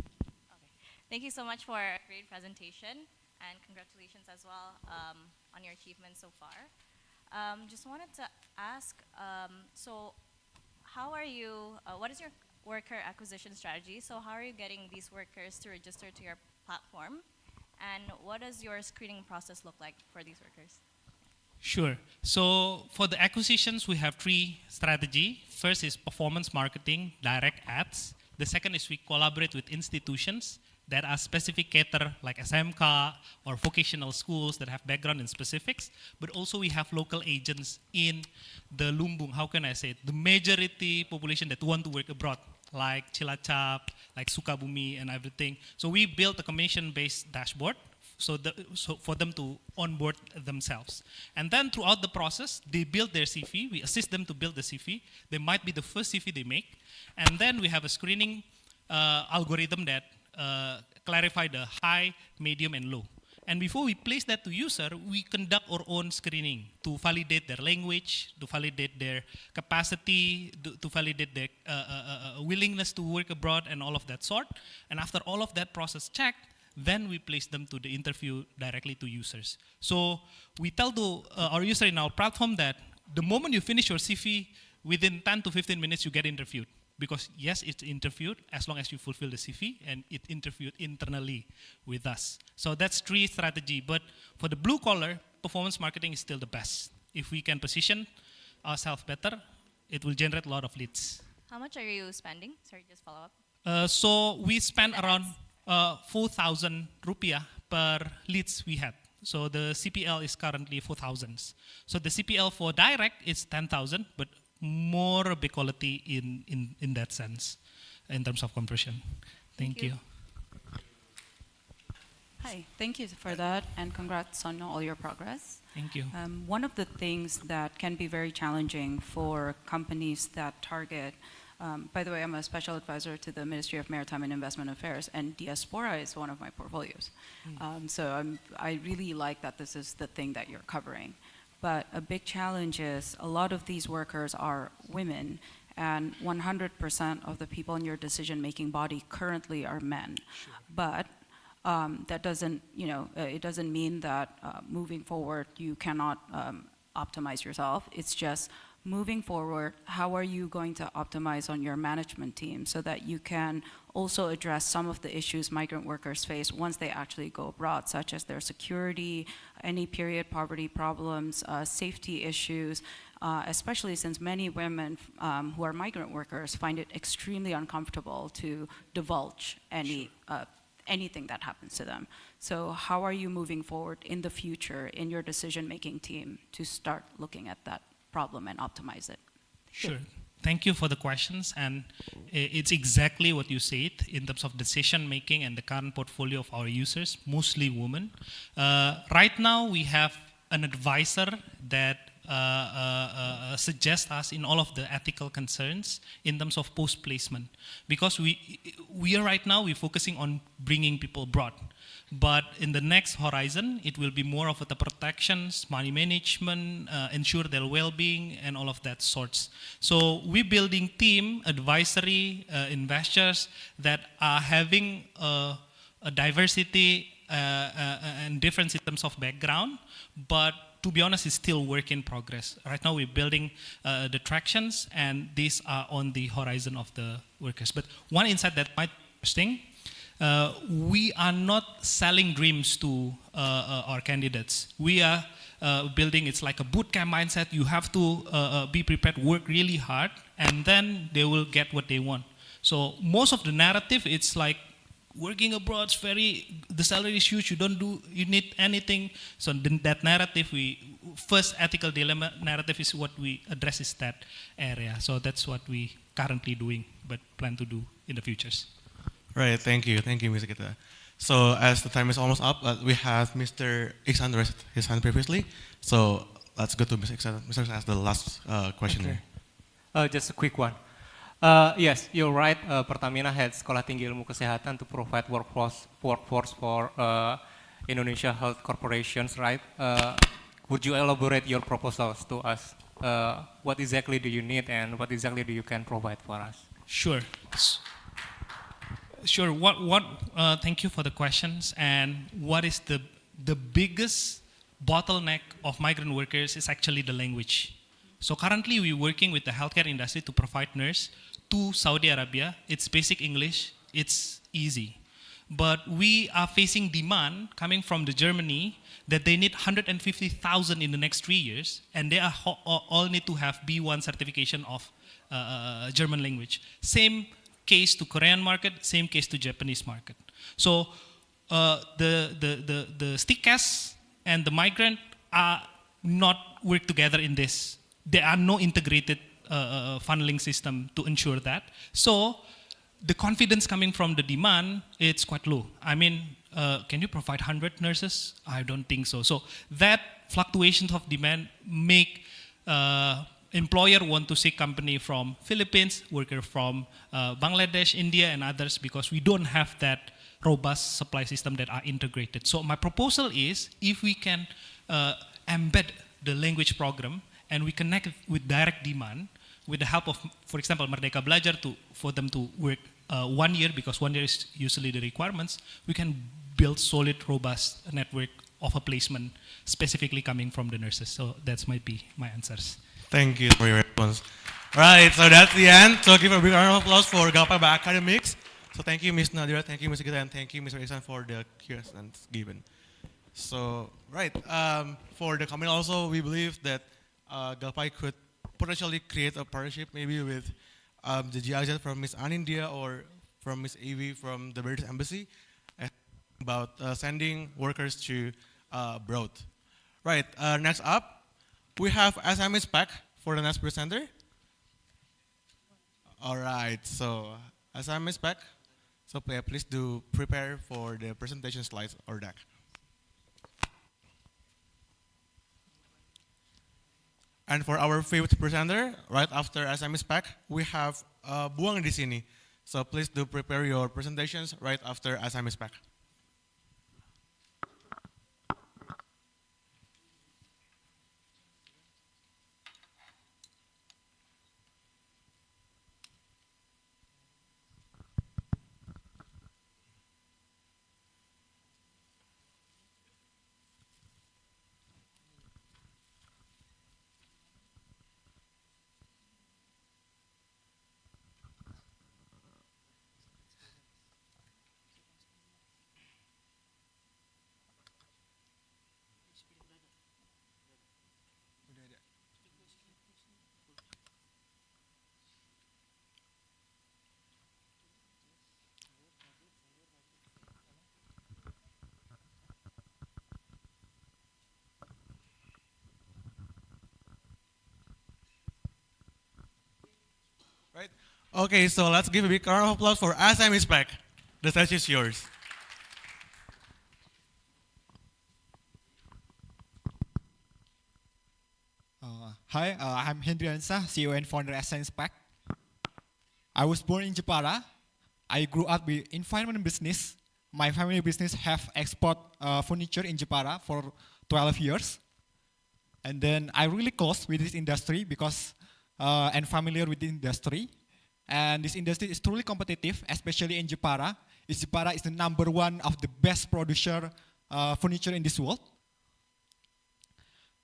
Okay, thank you so much for a great presentation, and congratulations as well on your achievements so far. Just wanted to ask, so how are you, what is your worker acquisition strategy? So how are you getting these workers to register to your platform? And what does your screening process look like for these workers? Sure. So for the acquisitions, we have 3 strategies. First is performance marketing, direct ads. The second is we collaborate with institutions that are specific cater, like SMK or vocational schools that have background in specifics. But also we have local agents in the Lumbung, how can I say it? The majority population that want to work abroad, like Cilacap, like Sukabumi and everything. So we built a commission-based dashboard so for them to onboard themselves. And then throughout the process, they build their CV. We assist them to build the CV. They might be the first CV they make. And then we have a screening algorithm that clarify the high, medium, and low. And before we place that to user, we conduct our own screening to validate their language, to validate their capacity, to validate their willingness to work abroad and all of that sort. And after all of that process checked, then we place them to the interview directly to users. So we tell to our user in our platform that the moment you finish your CV, within 10 to 15 minutes you get interviewed. Because yes, it's interviewed as long as you fulfill the CV, and it interviewed internally with us. So that's 3 strategy. But for the blue collar, performance marketing is still the best. If we can position ourselves better, it will generate a lot of leads. How much are you spending? Sorry, just follow up. So we spend around 4,000 rupiah per leads we had. So the CPL is currently 4,000. So the CPL for direct is 10,000, but more big quality in that sense, in terms of conversion. Thank you. Hi, thank you for that, and congrats on all your progress. Thank you. One of the things that can be very challenging for companies that target, by the way, I'm a special advisor to the Ministry of Maritime and Investment Affairs, and diaspora is one of my portfolios. So I really like that this is the thing that you're covering. But a big challenge is a lot of these workers are women, and 100% of the people in your decision-making body currently are men. Sure. But that doesn't, it doesn't mean that moving forward you cannot optimize yourself. It's just moving forward, how are you going to optimize on your management team so that you can also address some of the issues migrant workers face once they actually go abroad, such as their security, any period poverty problems, safety issues, especially since many women who are migrant workers find it extremely uncomfortable to divulge anything that happens to them. So how are you moving forward in the future in your decision-making team to start looking at that problem and optimize it? Sure. Thank you for the questions, and it's exactly what you said in terms of decision making and the current portfolio of our users, mostly women. Right now we have an advisor that suggests us in all of the ethical concerns in terms of post-placement, because we are right now we're focusing on bringing people abroad. But in the next horizon, it will be more of the protections, money management, ensure their well-being, and all of that sorts. So we're building team, advisory, investors that are having a diversity and different systems of background, but to be honest, it's still work in progress. Right now, we're building the tractions, and these are on the horizon of the workers. But one insight that might be interesting, we are not selling dreams to our candidates. We are building, it's like a bootcamp mindset. You have to be prepared, work really hard, and then they will get what they want. So most of the narrative, it's like working abroad is the salary is huge, you need anything. So that narrative, first ethical dilemma narrative is what we address is that area. So that's what we currently doing, but plan to do in the futures. Right, thank you, Mr. Gita. So as the time is almost up, we have Mr. Iksan raised his hand previously. So let's go to Mr. Iksan. Mr. Iksan as the last questioner. Just a quick one. Yes, you're right. Pertamina had Sekolah Tinggi Ilmu Kesehatan to provide workforce for Indonesia health corporations, right? Would you elaborate your proposals to us? What exactly do you need, and what exactly do you can provide for us? Sure. Sure. Thank you for the questions. And what is the biggest bottleneck of migrant workers is actually the language. So currently we're working with the healthcare industry to provide nurse to Saudi Arabia. It's basic English. It's easy. But we are facing demand coming from the Germany that they need 150,000 in the next 3 years, and they all need to have B1 certification of German language. Same case to Korean market, same case to Japanese market. So the STICAS and the migrant are not work together in this. There are no integrated funneling system to ensure that. So the confidence coming from the demand, it's quite low. I mean, can you provide 100 nurses? I don't think so. So that fluctuations of demand make employer want to seek company from Philippines, worker from Bangladesh, India, and others because we don't have that robust supply system that are integrated. So my proposal is if we can embed the language program and we connect it with direct demand with the help of, for example, Merdeka Belajar for them to work 1 year because 1 year is usually the requirements, we can build solid, robust network of a placement specifically coming from the nurses. So that's might be my answers. Thank you for your response. Right, so that's the end. So give a big round of applause for Gapapa Academics. So thank you, Ms. Nadira, thank you, Ms. Gita, and thank you, Mr. Iksan, for the questions given. So, right, for the comment also, we believe that Gapai could potentially create a partnership maybe with the GIZ from Ms. Anindia or from Ms. Evie from the British Embassy about sending workers to abroad. Right, next up, we have SMS Pack for the next presenter. All right, so SMS Pack. So please do prepare for the presentation slides or deck. And for our fifth presenter, right after SMS Pack, we have Buang di sini. So please do prepare your presentations right after SMS Pack. Right? Okay, so let's give a big round of applause for SM is back. The stage is yours. Hi, I'm Hendry Ansa, CEO and founder of Science Pack. I was born in Jepara. I grew up with environment business. My family business have export furniture in Jepara for 12 years. And then I really close with this industry because and familiar with the industry. And this industry is truly competitive, especially in Jepara. Jepara is the #1 of the best producer furniture in this world.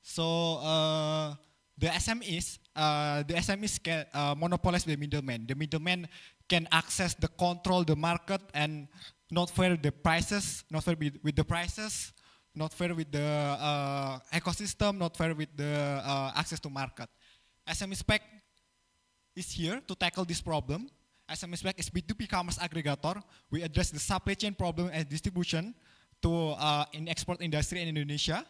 So the SMEs can monopolize the middleman. The middleman can access the control the market and not fair with the prices, not fair with the prices, not fair with the ecosystem, not fair with the access to market. SME Spec is here to tackle this problem. SME Spec is B2B commerce aggregator. We address the supply chain problem and distribution to in export industry in Indonesia.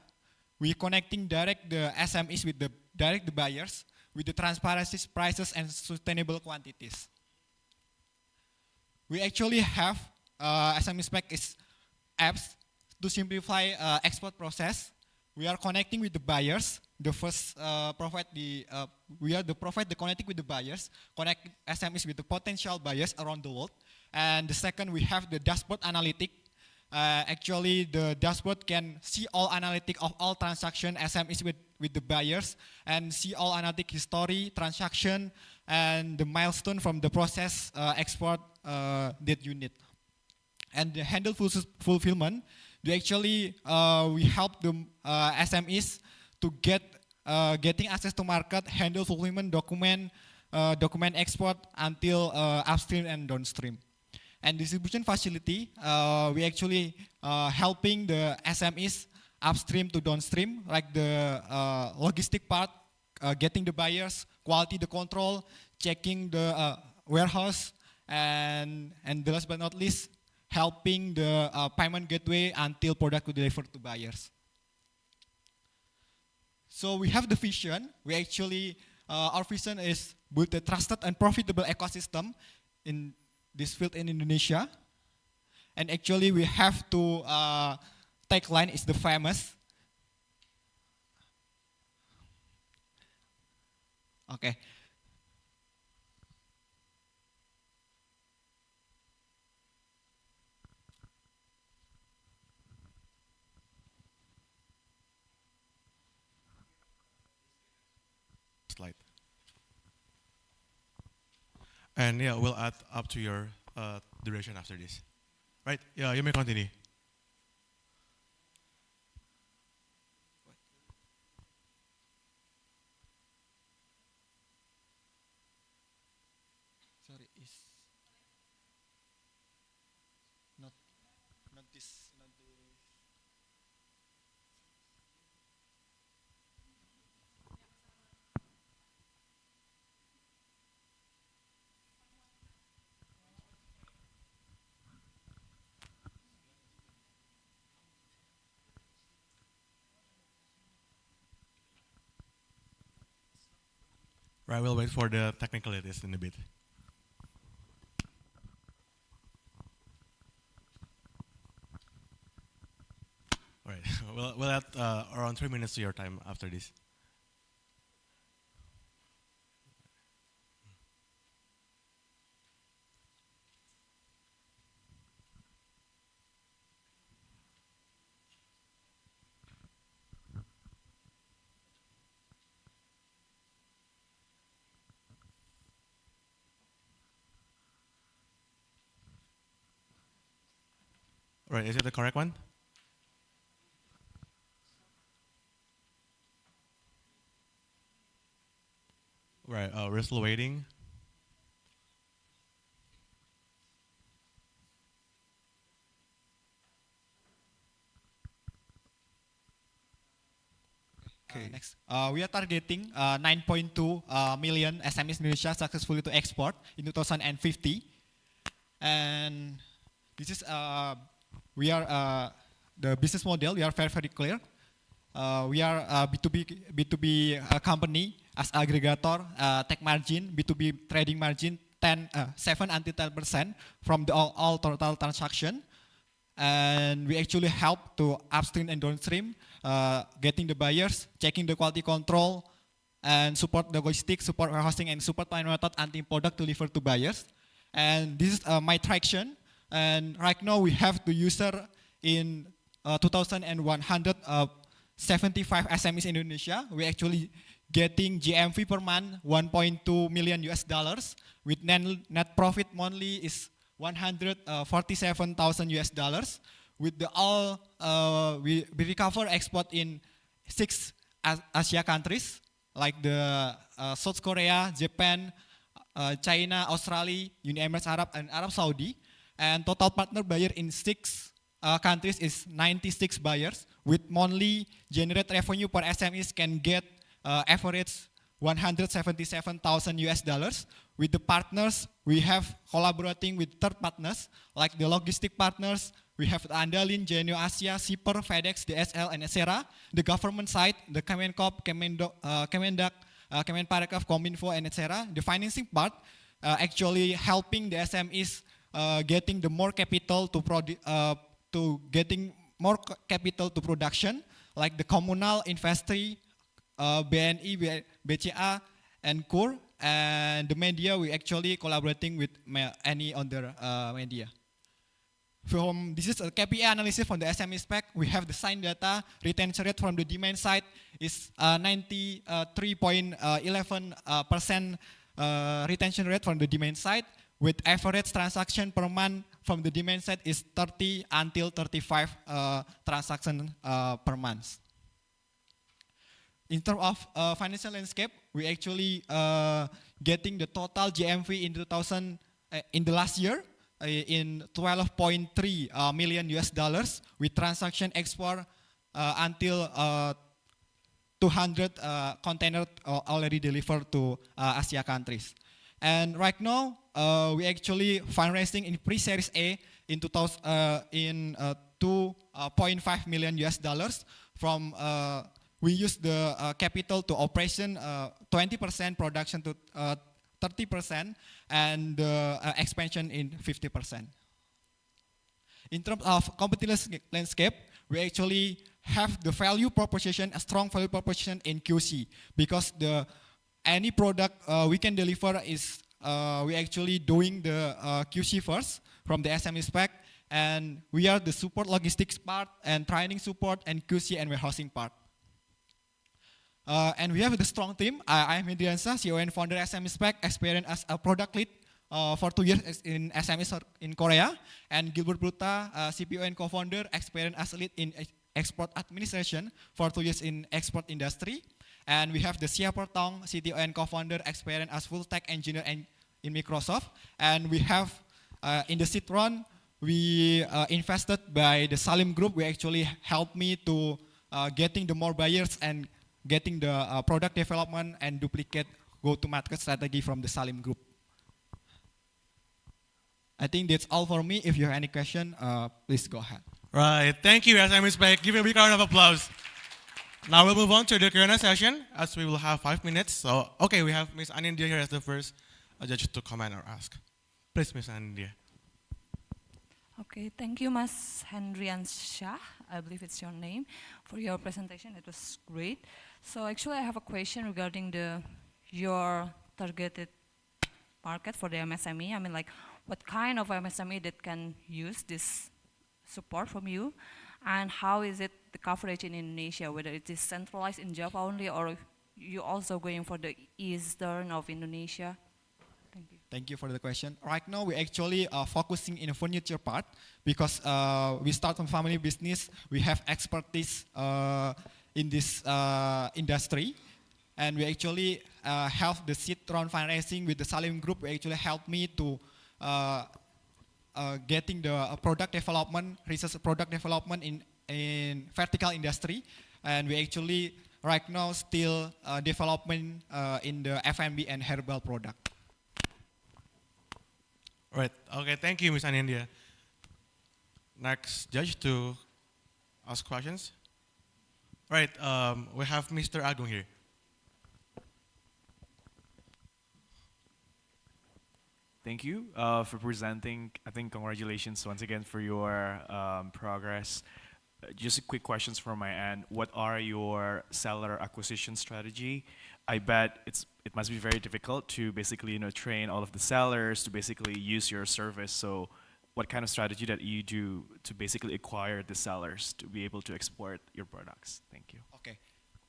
We connecting direct the SMEs with the direct the buyers with the transparency, prices, and sustainable quantities. We actually have SME Spec is apps to simplify export process. We are connecting with the buyers. The first we are the provide the connecting with the buyers, connect SMEs with the potential buyers around the world. And the second, we have the dashboard analytic. Actually, the dashboard can see all analytic of all transaction SMEs with the buyers and see all analytic history, transaction, and the milestone from the process export that you need. And the handle fulfillment, we help the SMEs to getting access to market, handle fulfillment, document export until upstream and downstream. And distribution facility, we actually helping the SMEs upstream to downstream, like the logistic part, getting the buyers, quality the control, checking the warehouse, and the last but not least, helping the payment gateway until product will deliver to buyers. So we have the vision. We actually, our vision is build a trusted and profitable ecosystem in this field in Indonesia. and actually we have to tagline is the famous. Okay. Slide. And yeah, we'll add up to your duration after this. Right? Yeah, you may continue. Sorry, is not this. Right, we'll wait for the technicalities in a bit. All right, we'll add around 3 minutes to your time after this. Right, is it the correct one? Right, we're still waiting. Okay. Next, we are targeting 9.2 million SMEs Indonesia successfully to export in 2050, and this is we are the business model. We are very clear. We are B2B company as aggregator, tech margin, B2B trading margin 7 until 10% from the all total transaction, and we actually help to upstream and downstream, getting the buyers, checking the quality control, and support the logistics, support warehousing, and support payment method until product delivered to buyers. And this is my traction. And right now we have the user in 2,175 SMEs in Indonesia. We actually getting GMV per month 1.2 million US dollars with net profit monthly is 147,000 US dollars. With the all we recover export in 6 Asia countries like the South Korea, Japan, China, Australia, United Emirates Arab, and Arab Saudi. And total partner buyer in 6 countries is 96 buyers with monthly generate revenue per SMEs can get average 177,000 US dollars. With the partners, we have collaborating with third partners like the logistic partners. We have the Andalin, Genio Asia, Shipper, FedEx, DSL, and etc. The government side, the Kemenkop, Kemendak, Kemenparekraf, Kominfo, and etc. The financing part, actually helping the SMEs getting the more capital to getting more capital to production, like the communal industry, BNI, BCA, and KUR, and the media. We actually collaborating with any other media. This is a KPI analysis from the SME spec. We have the signed data. Retention rate from the demand side is 93.11% retention rate from the demand side, with average transaction per month from the demand side is 30 until 35 transactions per month. In terms of financial landscape, we actually getting the total GMV in the last year in 12.3 million US dollars with transaction export until 200 containers already delivered to Asia countries. And right now, we actually fundraising in pre-series A in 2.5 million US dollars from we use the capital to operation 20%, production to 30%, and expansion in 50%. In terms of competitive landscape, we actually have the value proposition, a strong value proposition in QC, because any product we can deliver is we actually doing the QC first from the SME spec, and we are the support logistics part and training support and QC and warehousing part. And we have the strong team. I am Hendriansa, CEO and founder SME Spec, experienced as a product lead for 2 years in SME in Korea. And Gilbert Bruta, CPO and co-founder, experienced as a lead in export administration for 2 years in export industry. And we have the Sia Pertong, CTO and co-founder, experienced as full stack engineer in Microsoft. And we have in the seed round, we invested by the Salim Group. We actually helped me to getting the more buyers and getting the product development and duplicate go-to-market strategy from the Salim Group. I think that's all for me. If you have any question, please go ahead. Right, thank you, SME Spec. Give me a big round of applause. Now we'll move on to the Q&A session, as we will have 5 minutes. So, okay, we have Ms. Anindya here as the first judge to comment or ask. Please, Ms. Anindya. Okay, thank you, Mas Hendriansyah, I believe it's your name, for your presentation. It was great. So actually, I have a question regarding your targeted market for the MSME. I mean, like, what kind of MSME that can use this support from you, and how is it the coverage in Indonesia, whether it is centralized in Java only, or you also going for the eastern of Indonesia? Thank you. Thank you for the question. Right now, we're actually focusing in the furniture part, because we start from family business. We have expertise in this industry, and we actually have the seed round financing with the Salim Group. We actually helped me to getting the product development, research product development in vertical industry, and we actually right now still development in the F&B and herbal product. Right, okay, thank you, Ms. Anindya. Next judge to ask questions. Right, we have Mr. Agung here. Thank you for presenting. I think congratulations once again for your progress. Just a quick questions from my end. What are your seller acquisition strategy? I bet it must be very difficult to basically train all of the sellers to basically use your service. So what kind of strategy that you do to basically acquire the sellers to be able to export your products? Thank you. Okay,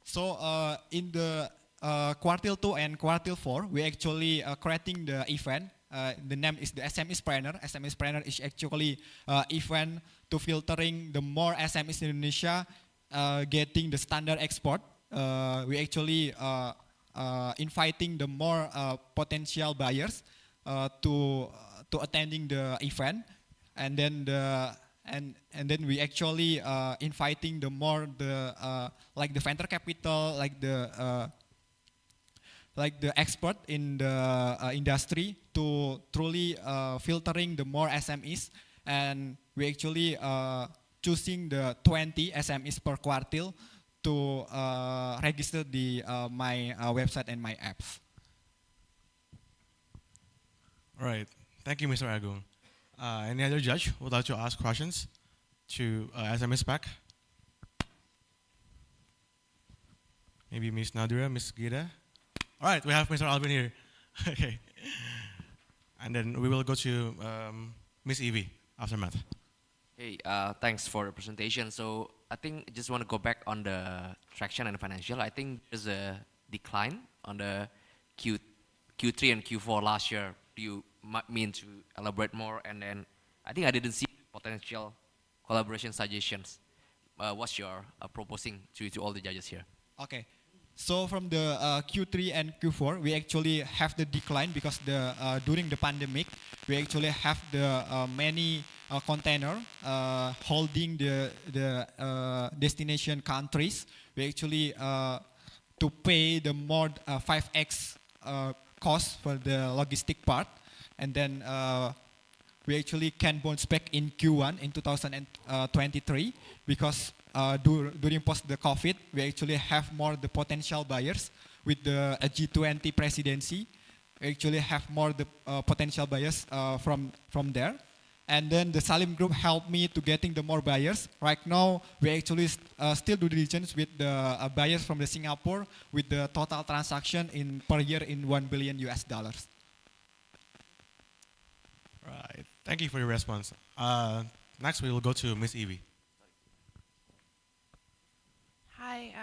so in the quartile 2 and quartile 4, we actually creating the event. The name is the SME Spreader. SME Spreader is actually event to filtering the more SMEs in Indonesia getting the standard export. We actually inviting the more potential buyers to attending the event, and then we actually inviting the more like the venture capital, like the expert in the industry to truly filtering the more SMEs, and we actually choosing the 20 SMEs per quartile to register my website and my apps. All right, thank you, Mr. Agung. Any other judge would like to ask questions to SME Spec? Maybe Ms. Nadira, Ms. Gida? All right, we have Mr. Alvin here. Okay. And then we will go to Ms. Evie after math. Hey, thanks for the presentation. So I think just want to go back on the traction and financial. I think there's a decline on the Q3 and Q4 last year. Do you mean to elaborate more? And then I think I didn't see potential collaboration suggestions. What's your proposing to all the judges here? Okay. So from the Q3 and Q4, we actually have the decline because during the pandemic, we actually have the many container holding the destination countries. We actually to pay the more 5x cost for the logistic part, and then we actually can bounce back in Q1 in 2023 because during post the COVID, we actually have more the potential buyers with the G20 presidency. We actually have more the potential buyers from there, And then the Salim Group helped me to getting the more buyers. Right now, we actually still do diligence with the buyers from the Singapore with the total transaction in per year in 1 billion US dollars. Right. Thank you for your response. Next, we will go to Miss Evie. Hi,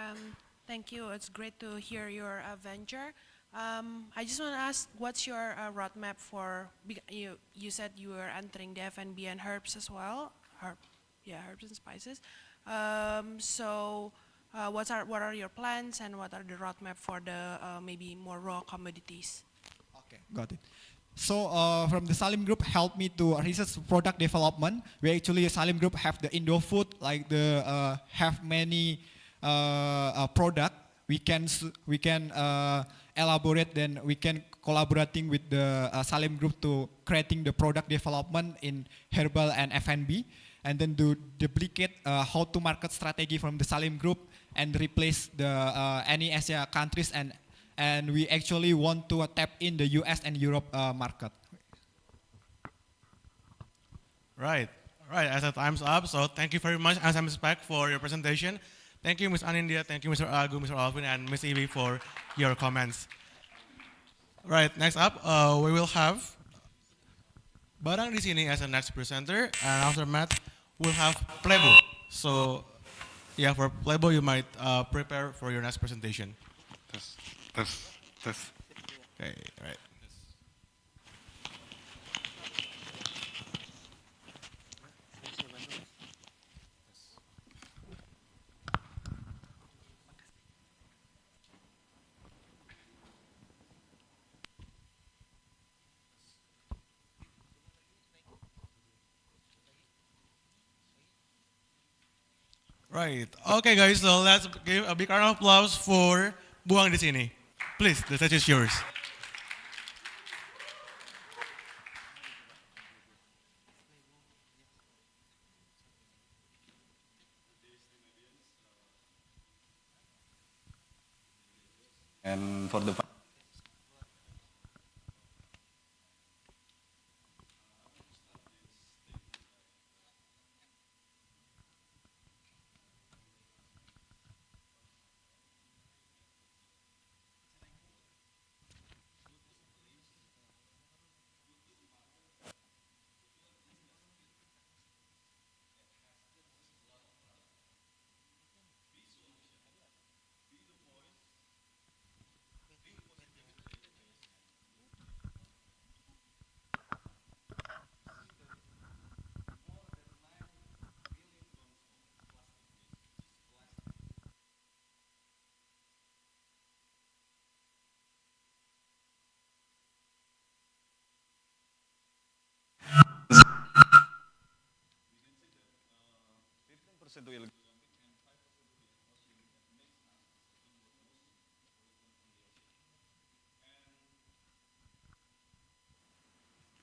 thank you. It's great to hear your venture. I just want to ask, what's your roadmap for? You said you were entering the F&B and herbs as well. Herbs and spices. What are your plans and what are the roadmap for the maybe more raw commodities? Okay, got it. So from the Salim Group helped me to research product development. We actually Salim Group have the Indo food, like the have many product. We can elaborate, then we can collaborating with the Salim Group to creating the product development in herbal and F&B, and then do duplicate how to market strategy from the Salim Group and replace the any Asia countries, and we actually want to tap in the US and Europe market. Right. Right. As the time's up, so thank you very much, Asam Spec, for your presentation. Thank you, Ms. Anindya. Thank you, Mr. Agu, Mr. Alvin, and Ms. Evie for your comments. Right. Next up, we will have Barang di sini as the next presenter, and after Matt, we'll have Plebo. So, yeah, for Plebo, you might prepare for your next presentation. Test. Okay. Right. Right. Okay, guys. So let's give a big round of applause for Buang di sini. Please, the stage is yours. And for the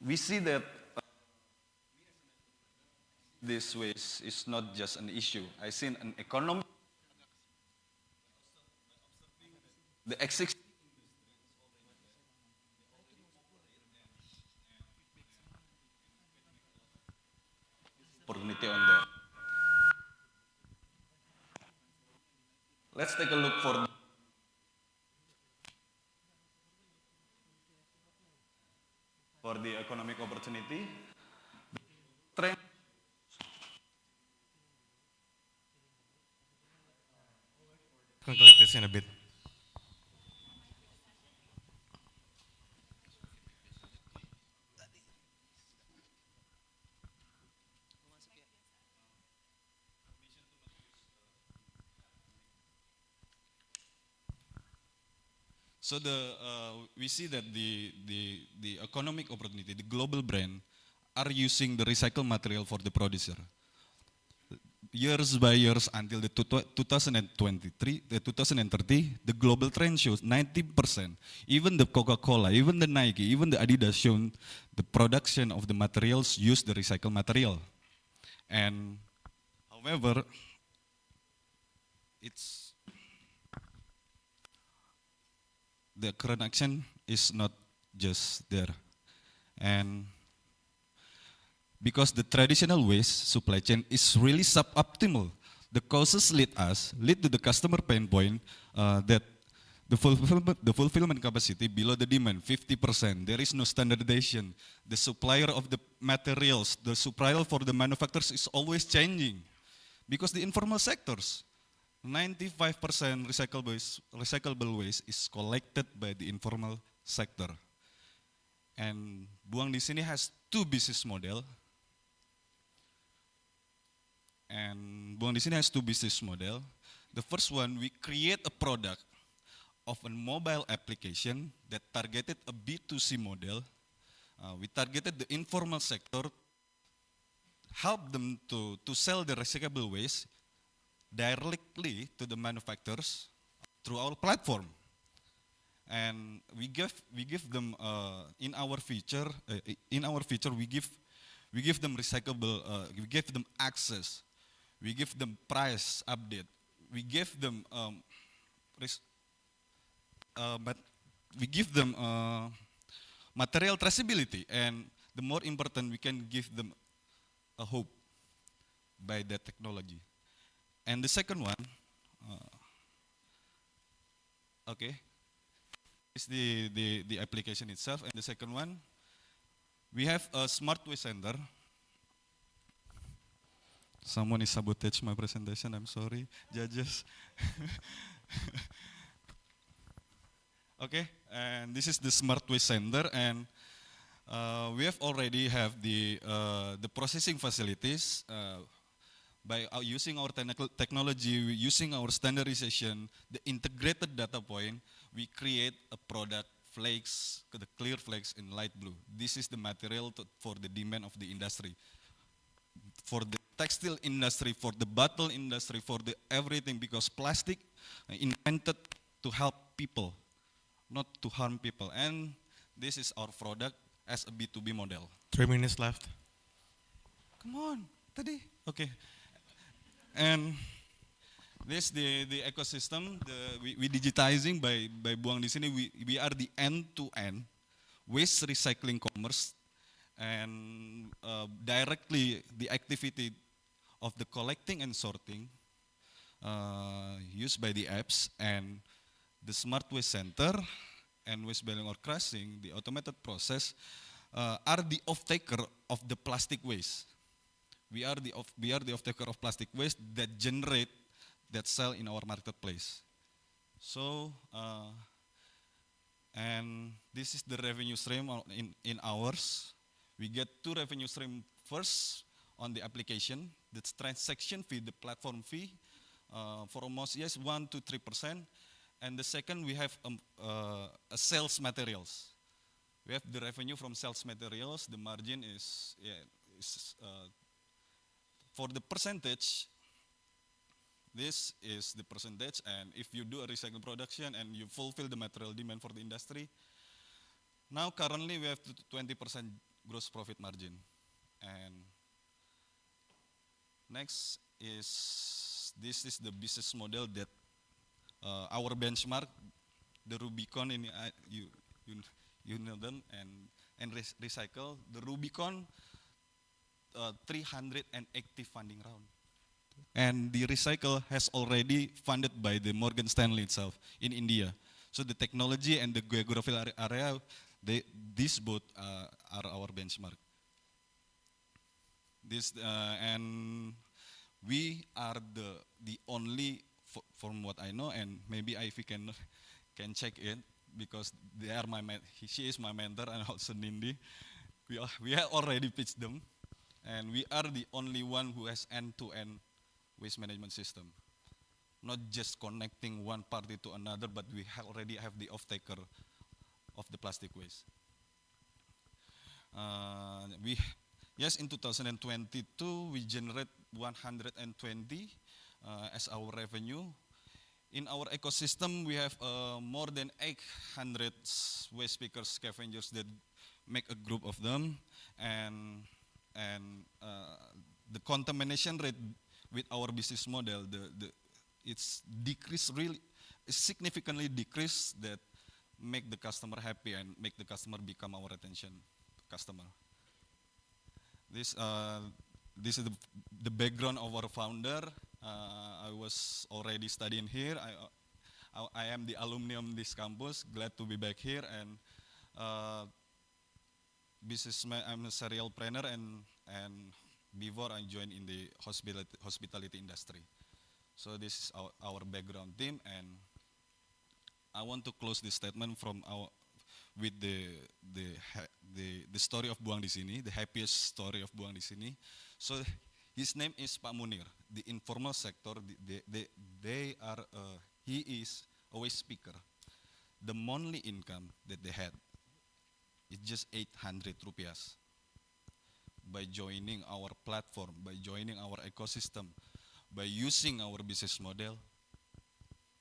we see that this waste is not just an issue. I see an economy. The existing opportunity on that. Let's take a look for the economic opportunity. Trend. Can collect this in a bit. So we see that the economic opportunity, the global brand, are using the recycled material for the producer. Years by years until the 2023, the 2030, the global trend shows 90%. Even the Coca-Cola, even the Nike, even the Adidas shown the production of the materials use the recycled material. And however, the current action is not just there. And because the traditional waste supply chain is really suboptimal. The causes lead to the customer pain point that the fulfillment capacity below the demand, 50%. There is no standardization. The supplier of the materials, the supplier for the manufacturers is always changing. Because the informal sectors, 95% recyclable waste is collected by the informal sector. And Buang di sini has two business model. And Buang di sini has two business model. The first one, we create a product of a mobile application that targeted a B2C model. We targeted the informal sector, help them to sell the recyclable waste directly to the manufacturers through our platform. And we give them in our feature we give them recyclable, we give them access, we give them price update, we give them but we give them material traceability, and the more important, we can give them a hope by that technology. And the second one, is the application itself. And the second one, we have a smart waste center. Someone is sabotage my presentation. I'm sorry, judges. Okay, and this is the smart waste center, and we have already have the processing facilities by using our technology, using our standardization, the integrated data point. We create a product flakes, the clear flakes in light blue. This is the material for the demand of the industry, for the textile industry, for the bottle industry, for the everything, because plastic invented to help people, not to harm people. And this is our product as a B2B model. 3 minutes left. Come on, tadi. Okay. And this the ecosystem, we digitizing by Buang di sini. We are the end-to-end waste recycling commerce, and directly the activity of the collecting and sorting used by the apps, and the smart waste center and waste baling or crushing, the automated process, are the off-taker of the plastic waste. We are the off-taker of plastic waste that generate, that sell in our marketplace. So, and this is the revenue stream in ours. We get two revenue stream. First, on the application, that's transaction fee, the platform fee, for almost 1 to 3%. And the second, we have a sales materials. We have the revenue from sales materials. The margin is for the percentage. This is the percentage, and if you do a recycling production and you fulfill the material demand for the industry, now currently we have 20% gross profit margin. And next is, this is the business model that our benchmark, the Rubicon, in you know them, and recycle. The Rubicon 380 funding round. And the recycle has already funded by the Morgan Stanley itself in India. So the technology and the geographical area, these both are our benchmark. This and we are the only, from what I know, and maybe if you can check it, because they are she is my mentor, and also Nindi. We have already pitched them, and we are the only one who has end-to-end waste management system. Not just connecting one party to another, but we already have the off-taker of the plastic waste. In 2022, we generate 120 as our revenue. In our ecosystem, we have more than 800 waste pickers, scavengers that make a group of them, and the contamination rate with our business model, it's decreased, really significantly decreased, that make the customer happy and make the customer become our retention customer. This this is the background of our founder. I was already studying here. I am the alumni of this campus. Glad to be back here and businessman. I'm a serial planner and before I joined in the hospitality industry. So this is our background team, and I want to close this statement from our with the story of Buang di sini, the happiest story of Buang di sini. So his name is Pak Munir. The informal sector, they are he is a waste speaker. The monthly income that they had is just 800 rupiahs. By joining our platform, by joining our ecosystem, by using our business model,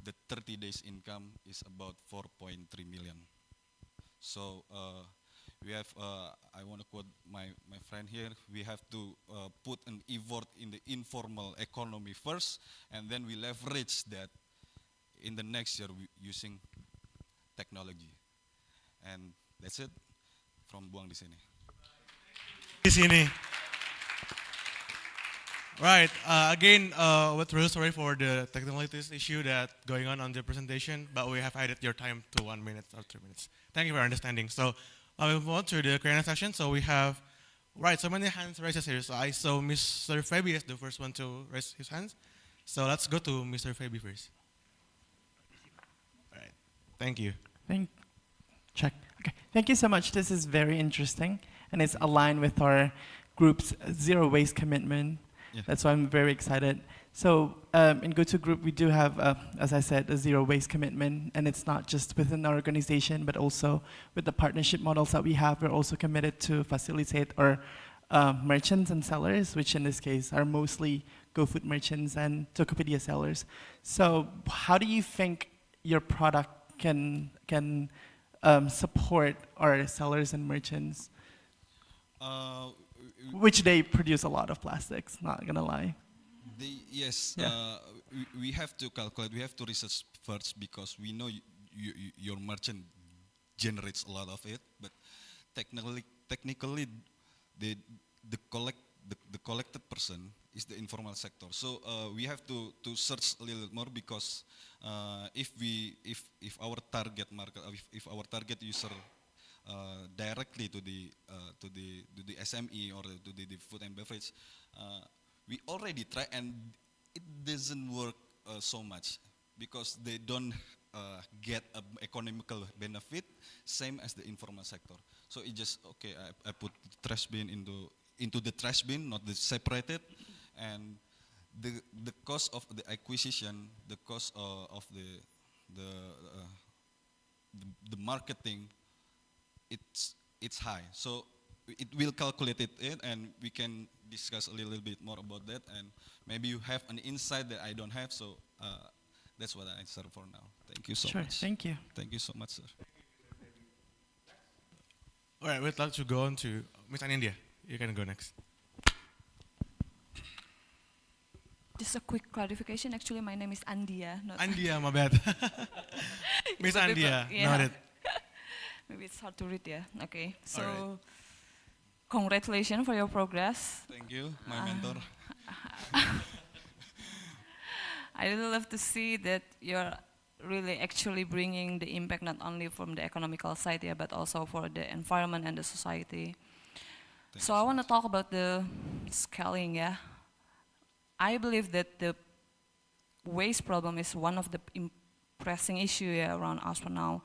the 30 days income is about 4.3 million. So we have, I want to quote my friend here, we have to put an effort in the informal economy first, and then we leverage that in the next year using technology. And that's it from Buang di sini. Di sini. Right. Again, we're really sorry for the technicalities issue that going on the presentation, but we have added your time to 1 minute or 3 minutes. Thank you for understanding. So we'll move on to the Q&A section. So we have, right, so many hands raised here. So I saw Mr. Fabi as the first one to raise his hands. So let's go to Mr. Fabi first. All right. Thank you. Check. Okay. Thank you so much. This is very interesting, and it's aligned with our group's zero waste commitment. Yeah. That's why I'm very excited. So in GoTo Group, we do have, as I said, a zero waste commitment, and it's not just within our organization, but also with the partnership models that we have. We're also committed to facilitate our merchants and sellers, which in this case are mostly GoFood merchants and Tokopedia sellers. So how do you think your product can support our sellers and merchants? Which they produce a lot of plastics, not gonna lie. Yes, Yeah. we have to calculate, we have to research first because we know your merchant generates a lot of it, but technically the collected person is the informal sector. So we have to search a little more because if our target market, if our target user directly to the SME or to the food and beverage, we already try and it doesn't work so much because they don't get an economical benefit same as the informal sector. So it just okay. I put the trash bin into the trash bin, not the separated, and the cost of the acquisition, the cost of the marketing, it's high. So it will calculate it and we can discuss a little bit more about that, and maybe you have an insight that I don't have. So that's what I answer for now. Thank you so Sure, much. thank you. Thank you so much, sir. All right, we'd like to go on to Miss Anindya. You can go next. Just a quick clarification. Actually, my name is Andia. Not Andia, my bad. Miss But people- Andia, yeah. noted. Maybe it's hard to read, yeah. Okay, so All right. congratulations for your progress. Thank you, my mentor. I really love to see that you're really actually bringing the impact not only from the economical side, yeah, but also for the environment and the society. So I want to talk about the scaling, yeah. I believe that the waste problem is one of the pressing issue around us for now.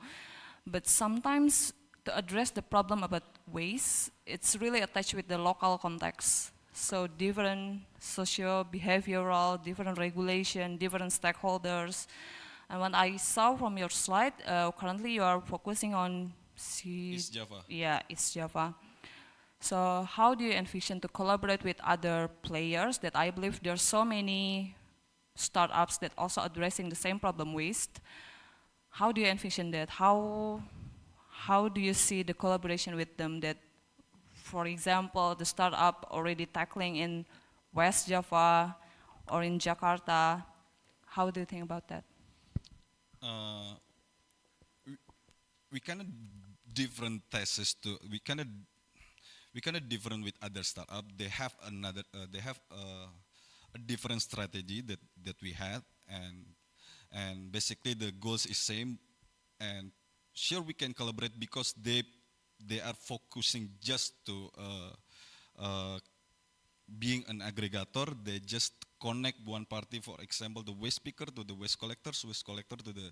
But sometimes to address the problem about waste, it's really attached with the local context. So different socio-behavioral, different regulation, different stakeholders. And what I saw from your slide, currently you are focusing on East Java. Yeah, East Java. So how do you envision to collaborate with other players that I believe there are so many startups that also addressing the same problem waste? How do you envision that? How do you see the collaboration with them that, for example, the startup already tackling in West Java or in Jakarta? How do you think about that? We kind of different tests to, we kind of we kind of different with other startup. They have another, they have a different strategy that we had, and basically the goals is same, and sure we can collaborate because they are focusing just to being an aggregator. They just connect one party, for example, the waste picker to the waste collector to the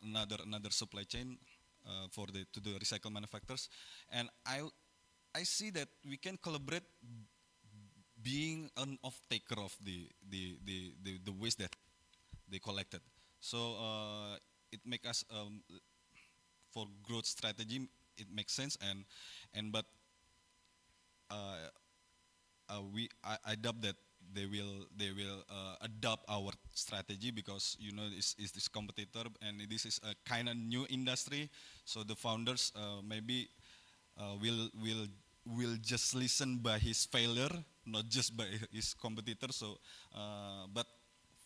another supply chain for the to the recycle manufacturers, and I see that we can collaborate being an off-taker of the waste that they collected. So it make us for growth strategy it makes sense, and but I doubt that they will adopt our strategy because you know is this competitor and this is a kind of new industry, so the founders maybe will just listen by his failure, not just by his competitor. So but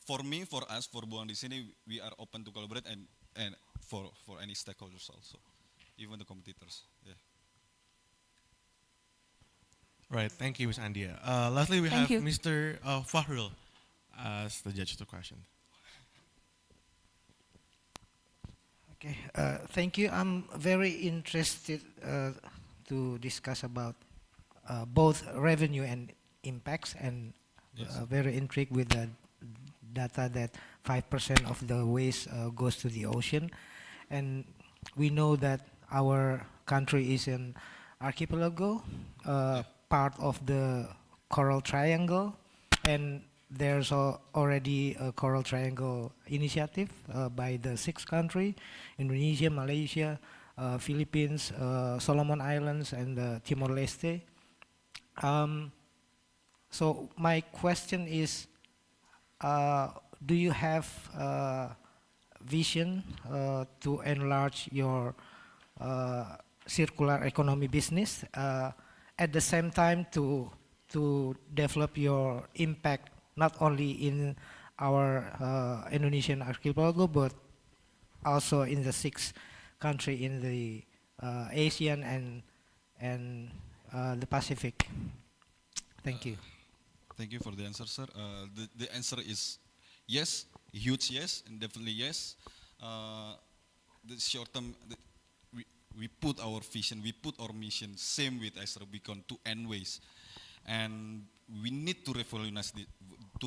for me, for us, for Buang di sini, we are open to collaborate and for any stakeholders also, even the competitors. Yeah. Right, thank you, Ms. Andia. Lastly, we Thank have you. Mr. Fahrul as the judge of the question. Okay, thank you. I'm very interested to discuss about both revenue and impacts, and Yes. very intrigued with the data that 5% of the waste goes to the ocean, and we know that our country is an archipelago, part of the Coral Triangle, and there's already a Coral Triangle initiative by the 6 countries: Indonesia, Malaysia, Philippines, Solomon Islands, and Timor-Leste. So my question is, do you have vision to enlarge your circular economy business, at the same time to develop your impact not only in our Indonesian archipelago but also in the 6 countries in the Asian and the Pacific? Thank you. Thank you for the answer, sir. The answer is yes, huge yes, and definitely yes. The short term, we put our vision, we put our mission, same with Extra Beacon, to end waste. And we need to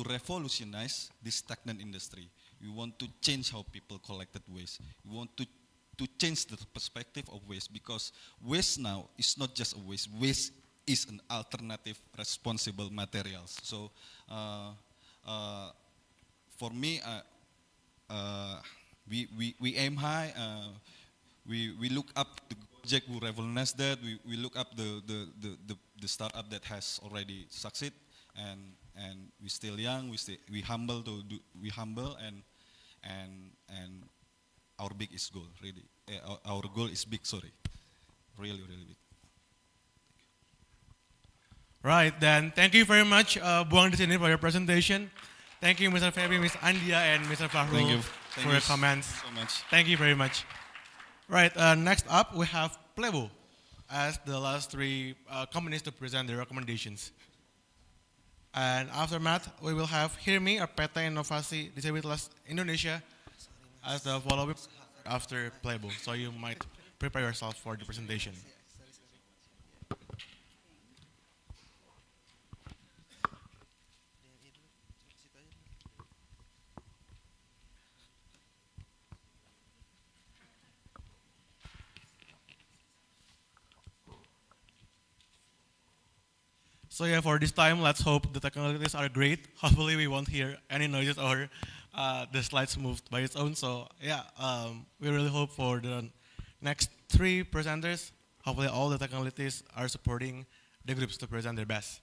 revolutionize this stagnant industry. We want to change how people collected waste. We want to change the perspective of waste, because waste now is not just a waste. Waste is an alternative responsible materials. So for me, we aim high. We look up the project who revolutionize that. We look up the startup that has already succeed, and we still young. We humble we humble, and our big is goal really. Our goal is big. Sorry, really big. Right, then thank you very much, Buang di sini, for your presentation. Thank you, Mr. Febi, Ms. Andia, and Mr. Fahrul Thank you. for your comments. So much. Thank you very much. Right, next up we have Plebo as the last 3 companies to present their recommendations. And after that, we will have Hirmi, or PT Inovasi Disabilitas Indonesia, as the follow-up after Plebo. So you might prepare yourself for the presentation. So yeah, for this time, let's hope the technologies are great. Hopefully we won't hear any noises or the slides moved by its own. So yeah, we really hope for the next 3 presenters, hopefully all the technologies are supporting the groups to present their best.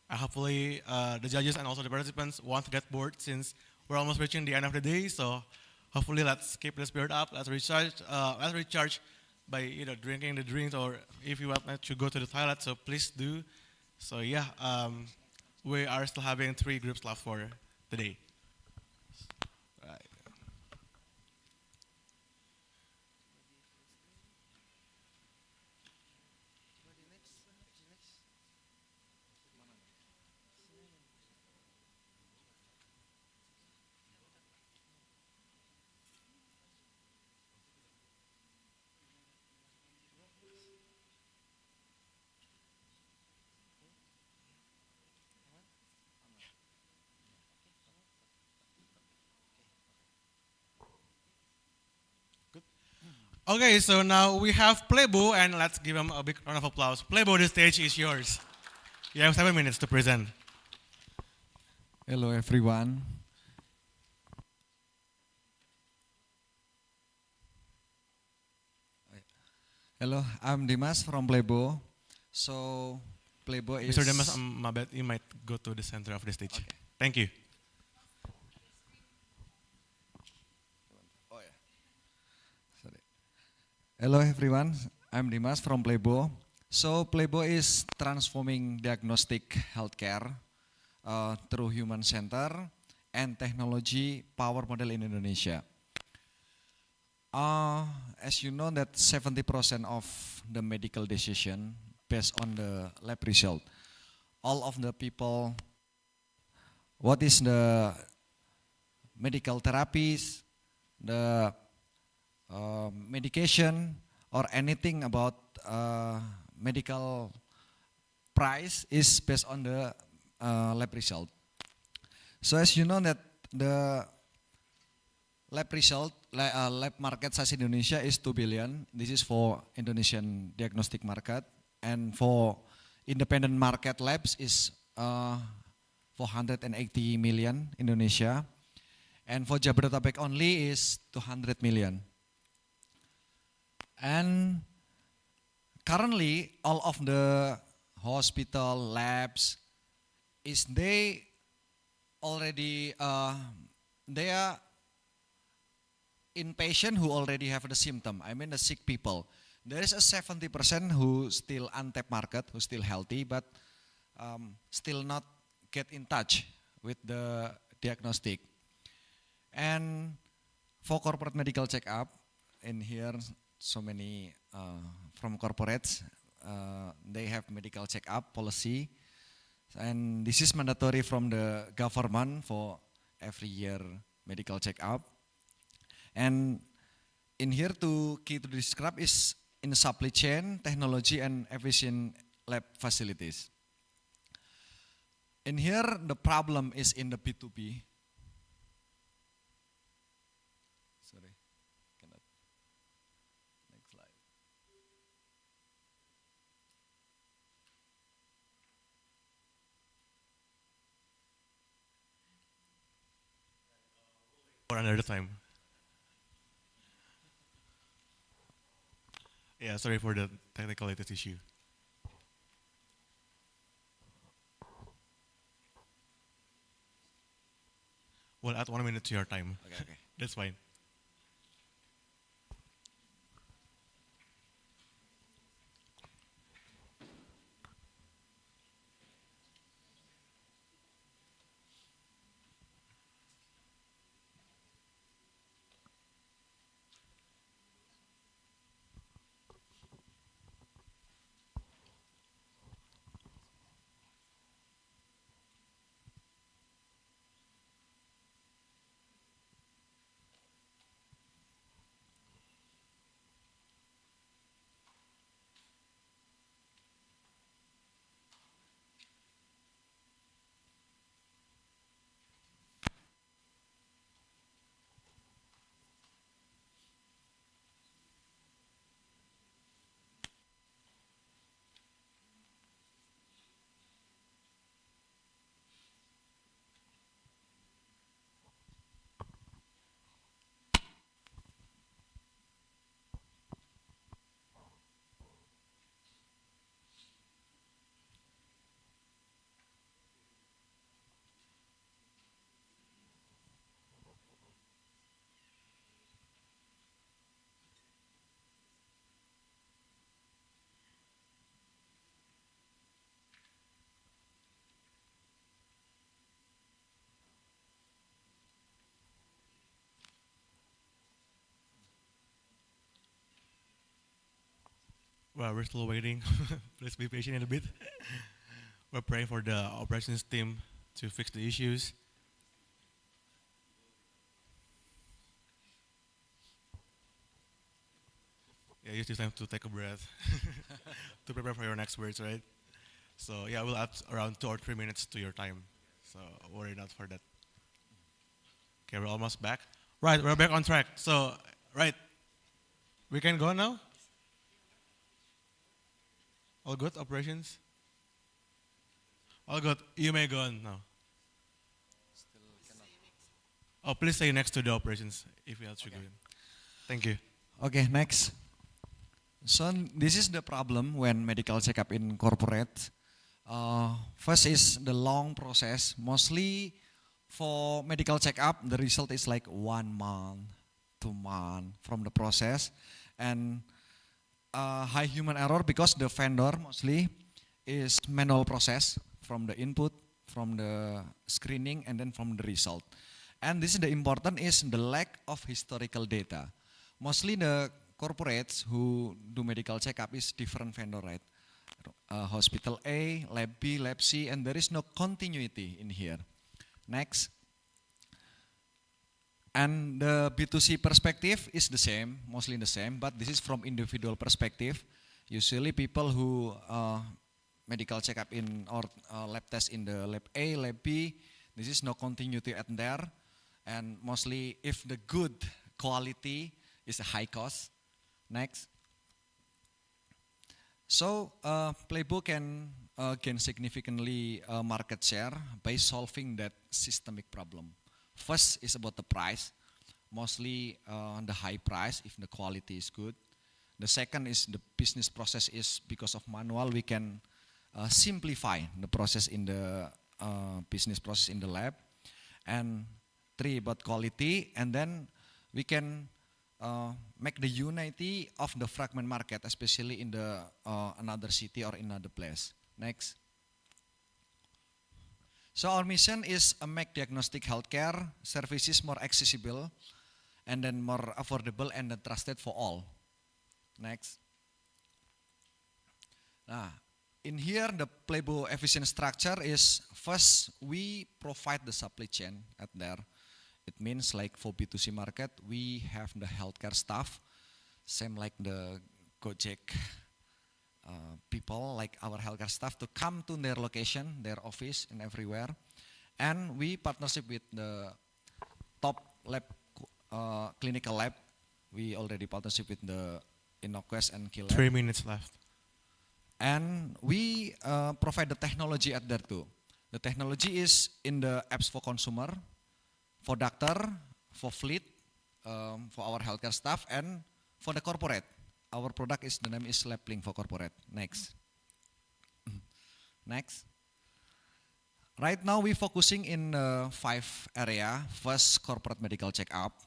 And hopefully the judges and also the participants won't get bored, since we're almost reaching the end of the day. So hopefully let's keep the spirit up, let's recharge by drinking the drinks, or if you want to go to the toilet, so please do. So yeah, we are still having 3 groups left for today. Right. Okay, so now we have Playbo, and let's give him a big round of applause. Playbo, the stage is yours. You have 7 minutes to present. Hello everyone. Hello, I'm Dimas from Playbo. So Playbo is Mr. Demas, my bad, you might go to the center of the stage. Okay. Thank you. Sorry. Hello everyone, I'm Dimas from Playbo. So Playbo is transforming diagnostic healthcare through human center and technology power model in Indonesia. As you know that 70% of the medical decision based on the lab result. All of the people, what is the medical therapies, the medication, or anything about medical price is based on the lab result. So as you know that the lab result, lab market size in Indonesia is 2 billion. This is for Indonesian diagnostic market, and for independent market labs is 480 million Indonesia, and for Jabodetabek only is 200 million. And currently, all of the hospital labs is they already they are inpatient who already have the symptom. I mean the sick people. There is a 70% who still untapped market, who still healthy, but still not get in touch with the diagnostic. And for corporate medical checkup, in here so many from corporates, they have medical checkup policy, and this is mandatory from the government for every year medical checkup. And in here key to describe is in supply chain, technology, and efficient lab facilities. In here, the problem is in the B2B. Sorry, cannot. Next slide. For another time. Yeah, sorry for the technical latest issue. We'll add 1 minute to your time. Okay. That's fine. Well, we're still waiting. Please be patient a bit. We're praying for the operations team to fix the issues. Yeah, use this time to take a breath to prepare for your next words, right? So yeah, we'll add around 2 or 3 minutes to your time. So worry not for that. Okay, we're almost back. Right, we're back on track. So, right, We can go now? All good, operations? All good, you may go on now. Oh, please stay next to the operations if you have to go in. Thank you. Okay, next. So this is the problem when medical checkup in corporate. First is the long process. Mostly for medical checkup, the result is like 1 month, 2 months from the process, and high human error because the vendor mostly is manual process from the input, from the screening, and then from the result. And this is the important is the lack of historical data. Mostly the corporates who do medical checkup is different vendor, right? Hospital A, lab B, lab C, and there is no continuity in here. Next. And the B2C perspective is the same, mostly the same, but this is from individual perspective. Usually people who medical checkup in or lab test in the lab A, lab B, this is no continuity at there. And mostly if the good quality is a high cost. Next. So Playbook can gain significantly market share by solving that systemic problem. First is about the price, mostly the high price if the quality is good. The second is the business process is because of manual we can simplify the process in the business process in the lab. And 3 about quality, and then we can make the unity of the fragment market, especially in the another city or in another place. Next. So our mission is make diagnostic healthcare services more accessible and then more affordable and then trusted for all. Next. In here the Playbook efficient structure is first we provide the supply chain at there. It means like for B2C market we have the healthcare staff, same like the Gojek people, like our healthcare staff to come to their location, their office and everywhere. And we partnership with the top lab, clinical lab. We already partnership with the InnoQuest and Killer. 3 minutes left. And we provide the technology at there too. The technology is in the apps for consumer, for doctor, for fleet, for our healthcare staff, and for the corporate. Our product is, the name is LabLink for corporate. Next. Next. Right now we focusing in 5 area. First, corporate medical checkup.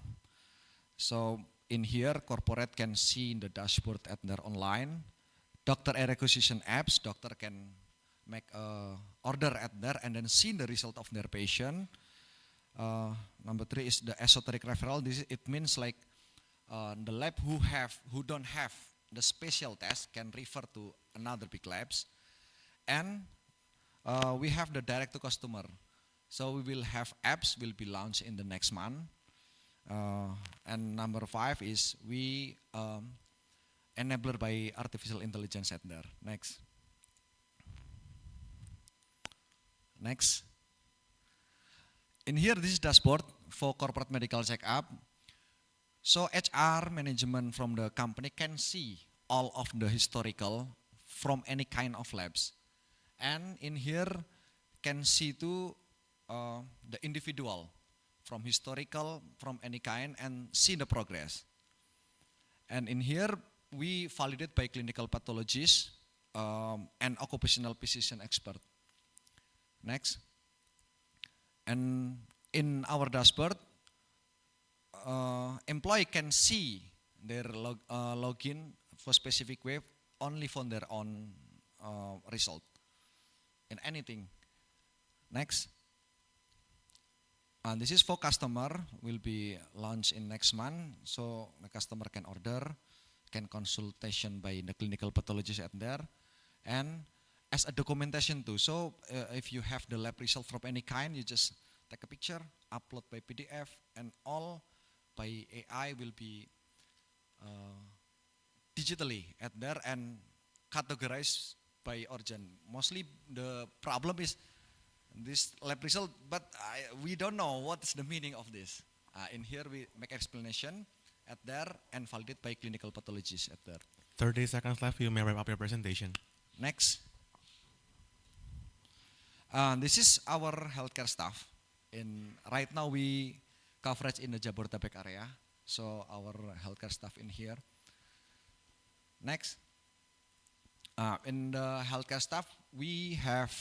So in here, corporate can see in the dashboard at their online. Doctor requisition apps, doctor can make a order at there and then see the result of their patient. Number 3 is the esoteric referral. It means like the lab who don't have the special test can refer to another big labs. And we have the direct to customer. So we will have apps will be launched in the next month. And number 5 is we enabler by artificial intelligence at there. Next. Next. In here, this is dashboard for corporate medical checkup. So HR management from the company can see all of the historical from any kind of labs. And in here can see to the individual from historical, from any kind, and see the progress. And in here, we validate by clinical pathologists and occupational physician expert. Next. And in our dashboard, employee can see their login for specific web only from their own result in anything. Next. And this is for customer, will be launched in next month. So the customer can order, can consultation by the clinical pathologist at there, and as a documentation too. So if you have the lab result from any kind, you just take a picture, upload by PDF, and all by AI will be digitally at there and categorized by origin. Mostly the problem is this lab result, but we don't know what is the meaning of this. In here we make explanation at there and validated by clinical pathologists at there. 30 seconds left. You may wrap up your presentation. Next. This is our healthcare staff. Right now we coverage in the Jabodetabek area. So our healthcare staff in here. Next. In the healthcare staff, we have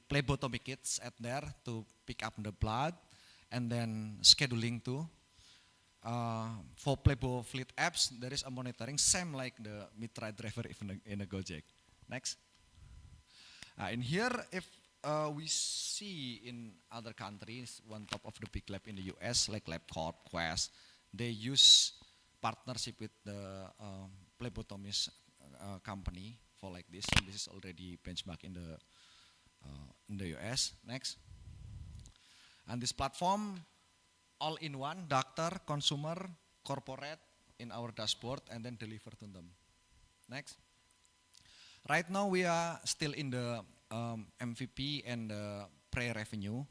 phlebotomy kits at there to pick up the blood and then scheduling too. For Plebo Fleet apps, there is a monitoring, same like the Mitra driver in a Gojek. Next. In here, if we see in other countries, one top of the big lab in the US, like LabCorp, Quest, they use partnership with the phlebotomist company for like this. And this is already benchmark in the US. Next. And this platform, all in one, doctor, consumer, corporate in our dashboard and then deliver to them. Next. Right now we are still in the MVP and the pre-revenue.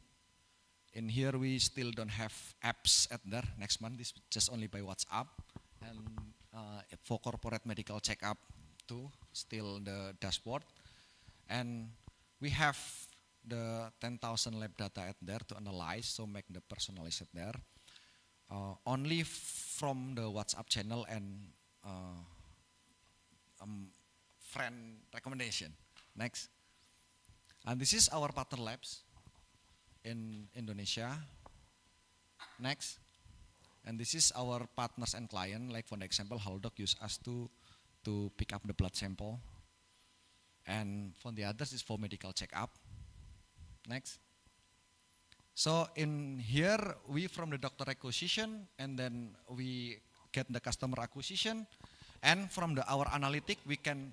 In here we still don't have apps at there. Next month this just only by WhatsApp. And for corporate medical checkup too, still the dashboard. And we have the 10,000 lab data at there to analyze, so make the personalized at there. Only from the WhatsApp channel and friend recommendation. Next. And this is our partner labs in Indonesia. Next. And this is our partners and client, like for example, Halodoc use us to pick up the blood sample. And for the others is for medical checkup. Next. So in here, we from the doctor acquisition, and then we get the customer acquisition, and from our analytic, we can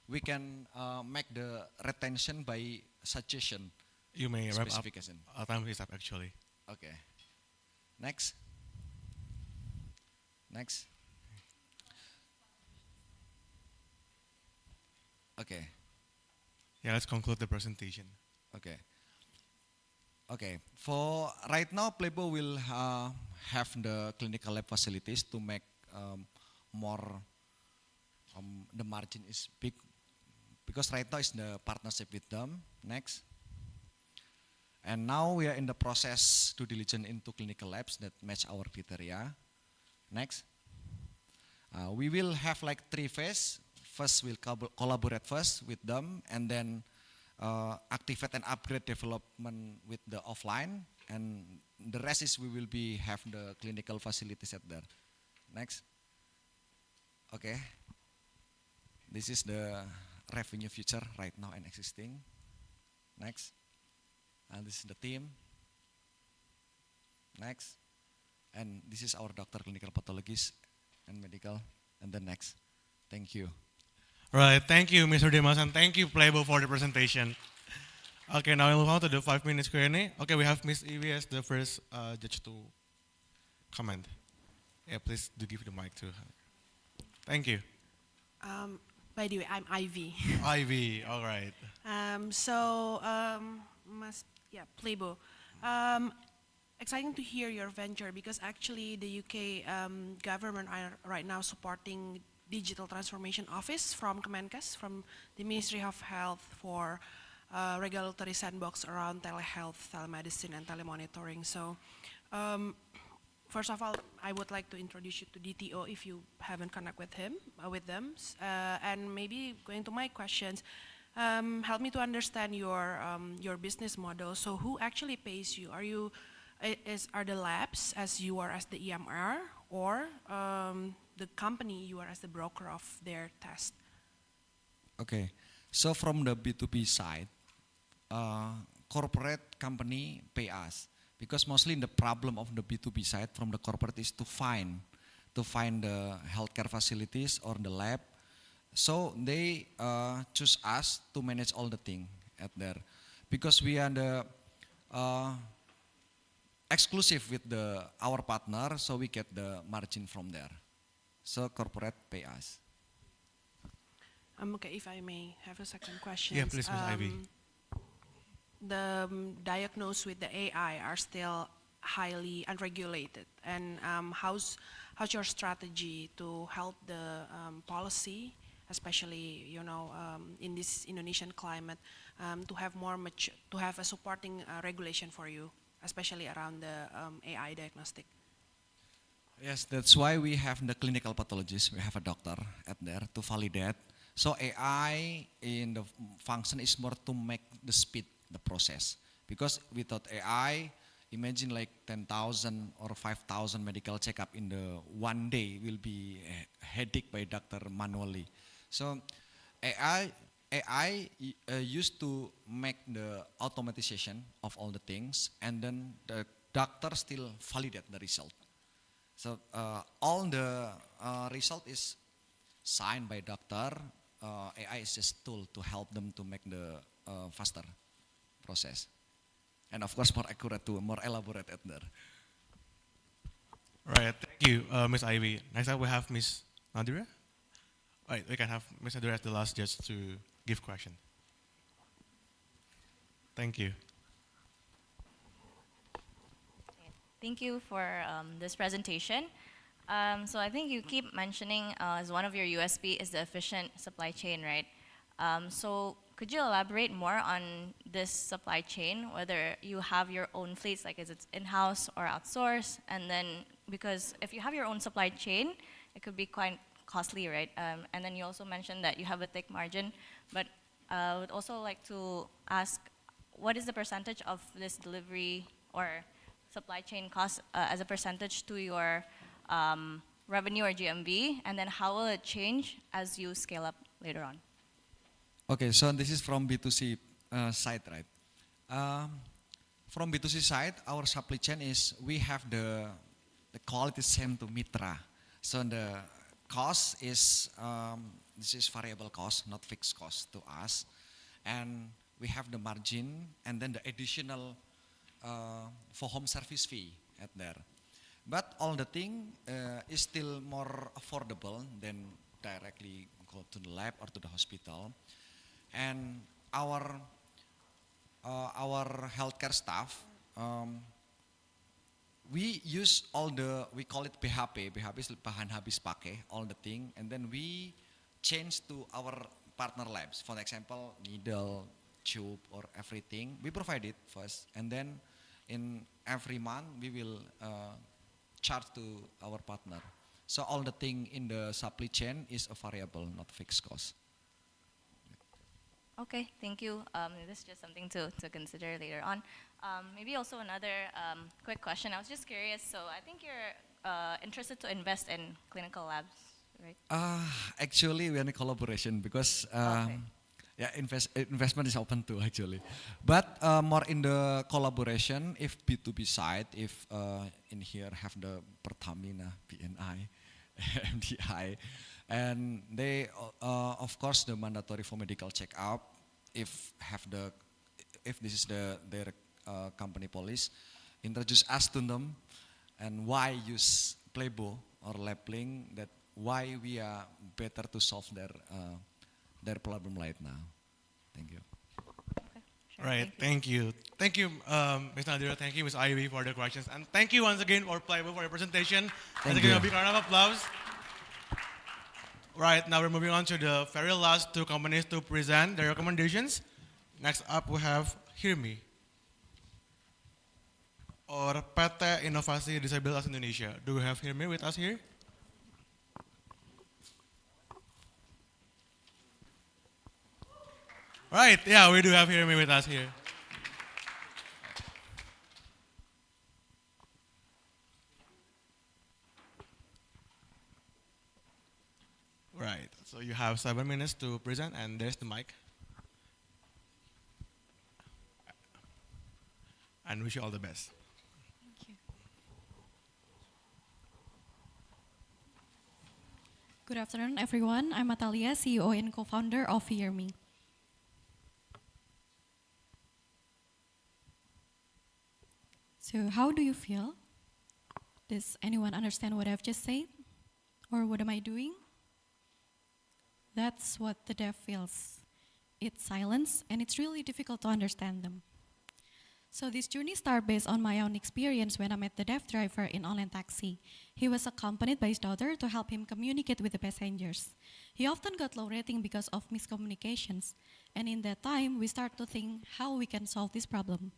we can make the retention by suggestion. You may wrap up. Specification. Time is up actually. Okay. Next. Next. Okay. Yeah, let's conclude the presentation. Okay. Okay. For right now, Plebo will have the clinical lab facilities to make more. The margin is big because right now it's the partnership with them. Next. And now we are in the process due diligence into clinical labs that match our criteria. Next. We will have like 3 phases. First, we'll collaborate first with them, and then activate and upgrade development with the offline, and the rest is we will have the clinical facilities at there. Next. Okay. This is the revenue future right now and existing. Next. And this is the team. Next. And this is our doctor, clinical pathologist, and medical. And then next. Thank you. Right, thank you, Mr. Dimas, and thank you, Playbo, for the presentation. Okay, now we'll move on to the 5 minutes Q&A. Okay, we have Ms. Ivy as the first judge to comment. Yeah, please do give the mic to her. Thank you. By the way, I'm Ivy. Ivy, all right. Playbo. Exciting to hear your venture because actually the UK government are right now supporting digital transformation office from Kemenkes, from the Ministry of Health for regulatory sandbox around telehealth, telemedicine, and telemonitoring. So, first of all, I would like to introduce you to DTO if you haven't connected with them. And maybe going to my questions, help me to understand your business model. So, who actually pays you? Are the labs as you are as the EMR, or the company you are as the broker of their test? Okay, so from the B2B side, corporate company pay us because mostly the problem of the B2B side from the corporate is to find the healthcare facilities or the lab. So they choose us to manage all the thing at there because we are the exclusive with our partner, so we get the margin from there. So corporate pay us. Okay, if I may have a second question. Yeah, please, Ms. Ivy. The diagnose with the AI are still highly unregulated. And how's your strategy to help the policy, especially in this Indonesian climate, to have a supporting regulation for you, especially around the AI diagnostic? Yes, that's why we have the clinical pathologist. We have a doctor at there to validate. So AI in the function is more to make the speed the process. Because without AI, imagine like 10,000 or 5,000 medical checkup in the one day will be a headache by doctor manually. So AI used to make the automatization of all the things, and then the doctor still validate the result. So all the result is signed by doctor. AI is just tool to help them to make the faster process, and of course more accurate too, more elaborate at there. Right, thank you, Ms. Ivy. Next up, we have Ms. Nadira. Right, we can have Ms. Nadira as the last judge to give question. Thank you. Thank you for this presentation. So I think you keep mentioning as one of your USP is the efficient supply chain, right? So could you elaborate more on this supply chain, whether you have your own fleets, like is it in-house or outsourced? And then, because if you have your own supply chain, it could be quite costly, right? And then you also mentioned that you have a thick margin, but I would also like to ask, what is the percentage of this delivery or supply chain cost as a percentage to your revenue or GMV, and then how will it change as you scale up later on? Okay, so this is from B2C side, right? From B2C side, our supply chain is, we have the quality same to Mitra. So the cost is, this is variable cost, not fixed cost to us. And we have the margin, and then the additional for home service fee at there. But all the thing is still more affordable than directly go to the lab or to the hospital. And our healthcare staff, we use all the, we call it BHP. BHP is bahan habis pakai, all the thing, and then we change to our partner labs. For example, needle, tube, or everything. We provide it first, and then in every month we will charge to our partner. So all the thing in the supply chain is a variable, not fixed cost. Okay, thank you. This is just something to consider later on. Maybe also another quick question. I was just curious, so I think you're interested to invest in clinical labs, right? Actually, we're in a collaboration because Okay. yeah, investment is open too actually. But more in the collaboration, if B2B side, if in here have the Pertamina, BNI, MDI, and they, of course, the mandatory for medical checkup, if this is their company policy, introduce us to them, and why use Playbo or Labeling, that why we are better to solve their problem right now. Thank you. Sure, Right, thank you. Thank you, Ms. Nadira. Thank you, Ms. Ivy, for the questions. And thank you once again for Playboy for your presentation. Thank Let's give you. a big round of applause. Right, now we're moving on to the very last two companies to present their recommendations. Next up, we have Hirmi, or PT Inovasi Disabilitas Indonesia. Do we have Hirmi with us here? Right, yeah, we do have Hirmi with us here. Right, so you have 7 minutes to present, and there's the mic. And wish you all the best. Thank you. Good afternoon, everyone. I'm Atalia, CEO and co-founder of Hearme. So how do you feel? Does anyone understand what I've just said? Or what am I doing? That's what the deaf feels. It's silence, and it's really difficult to understand them. So this journey started based on my own experience when I met the deaf driver in online taxi. He was accompanied by his daughter to help him communicate with the passengers. He often got low rating because of miscommunications. And in that time, we start to think how we can solve this problem.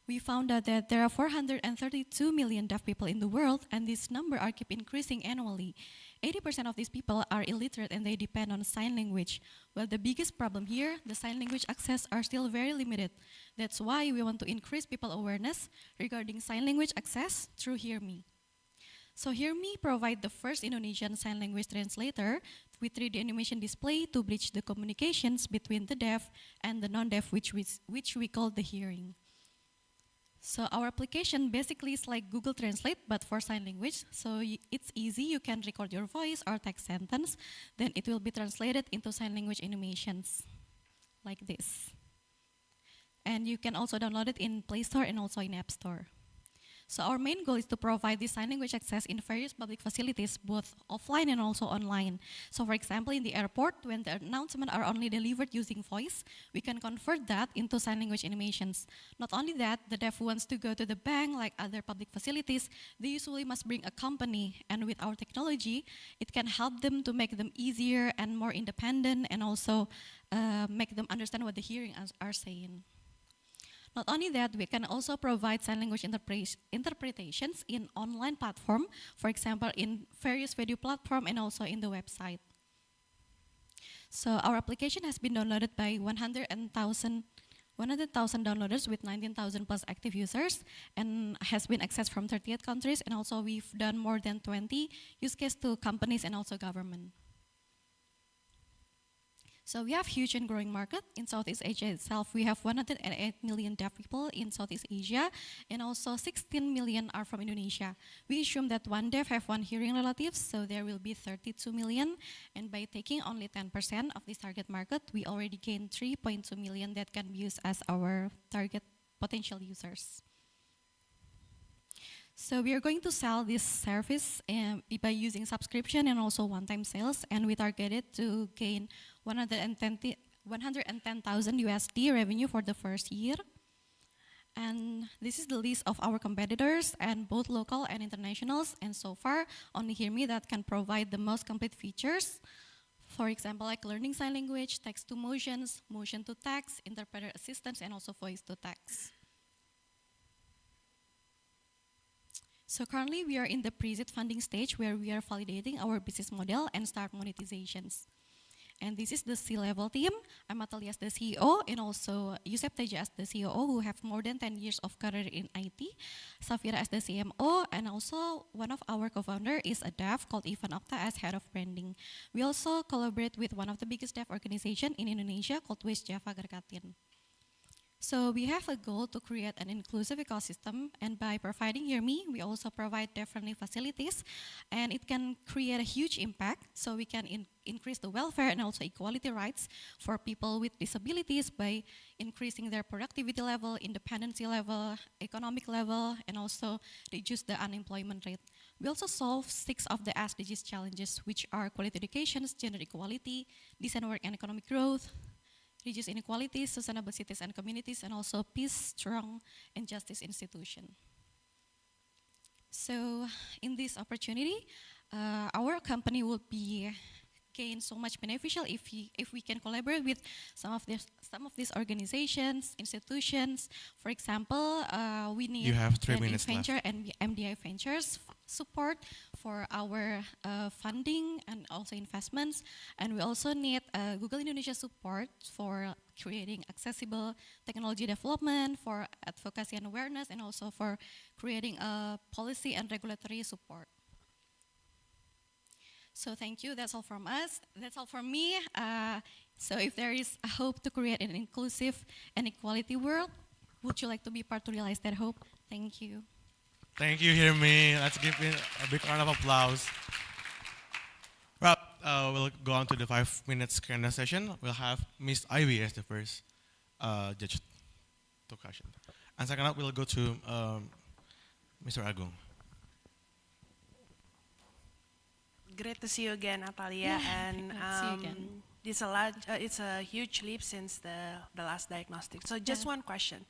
We found out that there are 432 million deaf people in the world, and this number are keep increasing annually. 80% of these people are illiterate and they depend on sign language. Well, the biggest problem here, the sign language access are still very limited. That's why we want to increase people awareness regarding sign language access through Hear Me. So Hear Me provide the first Indonesian sign language translator with 3D animation display to bridge the communications between the deaf and the non-deaf, which we call the hearing. So our application basically is like Google Translate, but for sign language. So it's easy, you can record your voice or text sentence, then it will be translated into sign language animations, like this. And you can also download it in Play Store and also in App Store. So our main goal is to provide this sign language access in various public facilities, both offline and also online. So for example, in the airport, when the announcements are only delivered using voice, we can convert that into sign language animations. Not only that, the deaf who wants to go to the bank, like other public facilities, they usually must bring a company. And with our technology, it can help them to make them easier and more independent, and also make them understand what the hearing are saying. Not only that, we can also provide sign language interpretations in online platform, for example, in various video platform and also in the website. So our application has been downloaded by 100,000 downloaders with 19,000 plus active users, and has been accessed from 38 countries, and also we've done more than 20 use cases to companies and also government. So we have huge and growing market in Southeast Asia itself. We have 108 million deaf people in Southeast Asia, and also 16 million are from Indonesia. We assume that one deaf have one hearing relative, so there will be 32 million. And by taking only 10% of this target market, we already gained 3.2 million that can be used as our target potential users. So we are going to sell this service by using subscription and also one-time sales, and we targeted to gain 110,000 USD revenue for the first year. And this is the list of our competitors, and both local and internationals, and so far only Hear Me that can provide the most complete features. For example, like learning sign language, text to motions, motion to text, interpreter assistance, and also voice to text. So currently we are in the pre-seed funding stage where we are validating our business model and start monetizations. And this is the C-level team. I'm Atalia as the CEO, and also Yusef Teja as the COO, who have more than 10 years of career in IT. Safira as the CMO, and also one of our co-founder is a dev called Ivan Okta as head of branding. We also collaborate with one of the biggest dev organization in Indonesia called West Java Garkatin. So we have a goal to create an inclusive ecosystem, and by providing Hear Me, we also provide deaf-friendly facilities, and it can create a huge impact, so we can increase the welfare and also equality rights for people with disabilities by increasing their productivity level, independency level, economic level, and also reduce the unemployment rate. We also solve 6 of the SDGs challenges, which are quality education, gender equality, decent work and economic growth, reduce inequalities, sustainable cities and communities, and also peace, strong, and justice institution. So in this opportunity, our company will be gain so much beneficial if we can collaborate with some of these organizations, institutions. For example, we need You have 3 minutes venture left. and MDI Ventures support for our funding and also investments, and we also need Google Indonesia support for creating accessible technology development, for advocacy and awareness, and also for creating a policy and regulatory support. So thank you, that's all from us. That's all from me. So if there is a hope to create an inclusive and equality world, would you like to be part to realize that hope? Thank you. Thank you, Hear Me. Let's give it a big round of applause. Well, we'll go on to the 5 minutes Q&A session. We'll have Miss Ivy as the first judge to question. And second up, we'll go to Mr. Agung. Great to see you again, Atalia. Yeah, And great to see you again. it's a huge leap since the last diagnostic. So just Yeah. one question.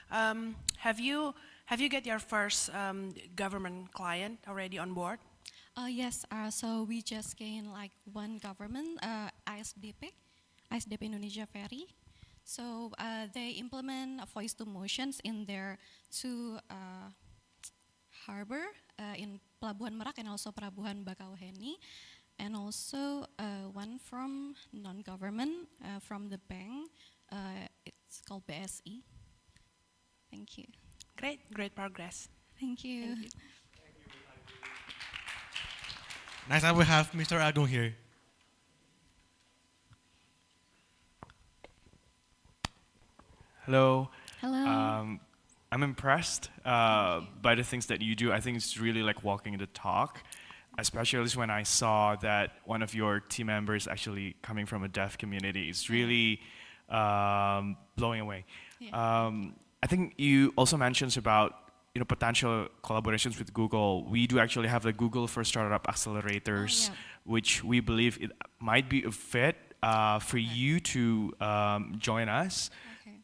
Have you get your first government client already on board? Yes, so we just gained like one government, ISDP Indonesia Ferry. So they implement voice to motions in their two harbor in Pelabuhan Merak and also Pelabuhan Bakauheni, and also one from non-government from the bank. It's called BSI. Thank you. Great progress. Thank you. Next up, we have Mr. Agung here. Hello. Hello. I'm impressed by the things that you do. I think it's really like walking the talk, especially when I saw that one of your team members actually coming from a deaf community. It's really blowing away. I think you also mentioned about potential collaborations with Google. We do actually have the Google for Startup Accelerators, which we believe it might be a fit for you to join us.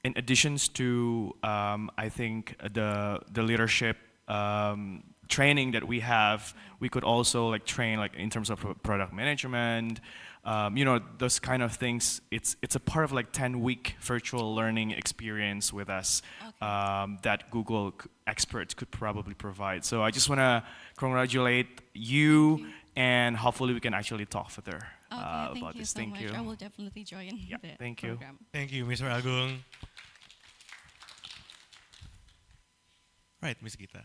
In addition to, I think the leadership training that we have, we could also like train like in terms of product management, those kind of things. It's a part of like 10-week virtual learning experience with us that Google experts could probably provide. So I just want to congratulate you, and hopefully we can actually talk further about this. Thank you so much. I will definitely join the thank you. program. Thank you, Mr. Agung. Right, Miss Gita.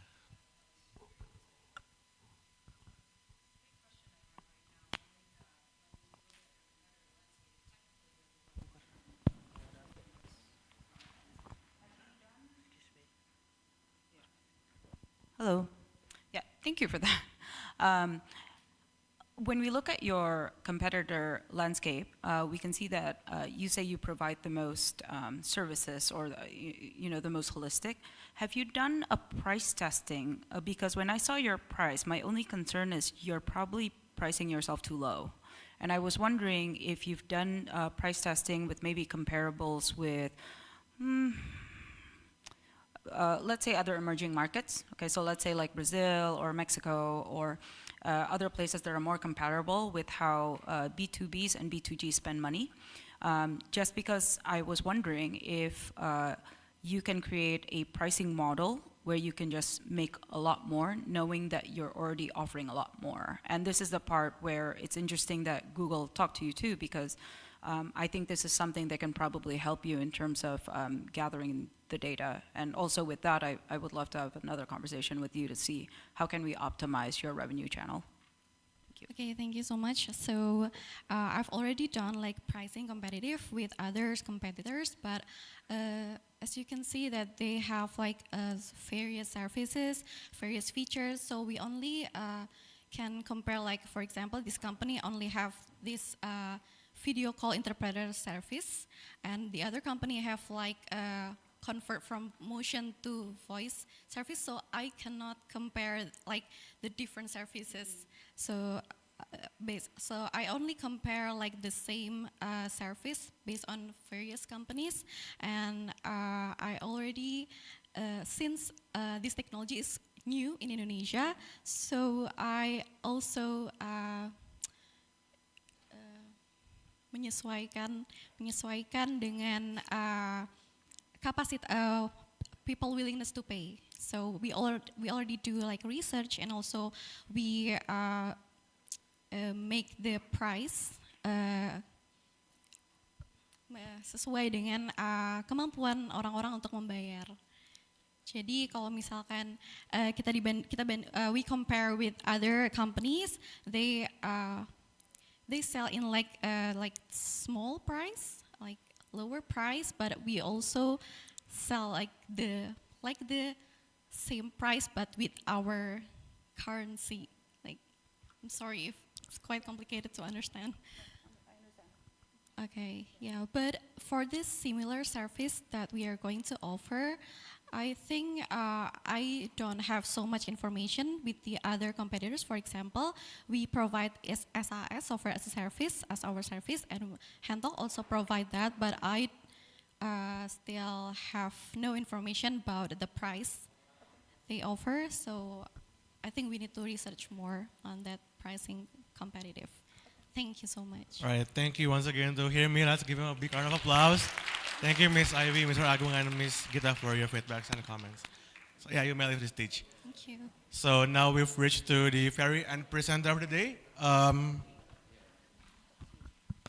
Hello. Yeah, thank you for that. When we look at your competitor landscape, we can see that you say you provide the most services, or the most holistic. Have you done a price testing? Because when I saw your price, my only concern is you're probably pricing yourself too low. And I was wondering if you've done price testing with maybe comparables with let's say other emerging markets. Okay, so let's say like Brazil or Mexico or other places that are more comparable with how B2Bs and B2Gs spend money. Just because I was wondering if you can create a pricing model where you can just make a lot more, knowing that you're already offering a lot more. And this is the part where it's interesting that Google talked to you too, because I think this is something that can probably help you in terms of gathering the data. And also with that, I would love to have another conversation with you to see how can we optimize your revenue channel. Okay, thank you so much. So I've already done like pricing competitive with others competitors, but as you can see that they have like various services, various features. So we only can compare, like for example, this company only have this video call interpreter service, and the other company have like convert from motion to voice service. So I cannot compare like the different services. So so I only compare like the same service based on various companies, and I already since this technology is new in Indonesia, so I also menyesuaikan dengan people willingness to pay. So we already do like research, and also we make the price sesuai dengan kemampuan orang-orang untuk membayar. Jadi kalau misalkan we compare with other companies, they sell in like small price, like lower price, but we also sell like the same price but with our currency. Like, I'm sorry if it's quite complicated to understand. Okay, yeah, but for this similar service that we are going to offer, I think I don't have so much information with the other competitors. For example, we provide SAS, software as a service, as our service, and Handle also provide that, but I still have no information about the price they offer, so I think we need to research more on that pricing competitive. Thank you so much. All right, thank you once again to hear me. Let's give him a big round of applause. Thank you, Miss Ivy, Mr. Agung, and Miss Gita for your feedbacks and comments. So yeah, you may leave the stage. Thank you. So now we've reached to the very end presenter of the day.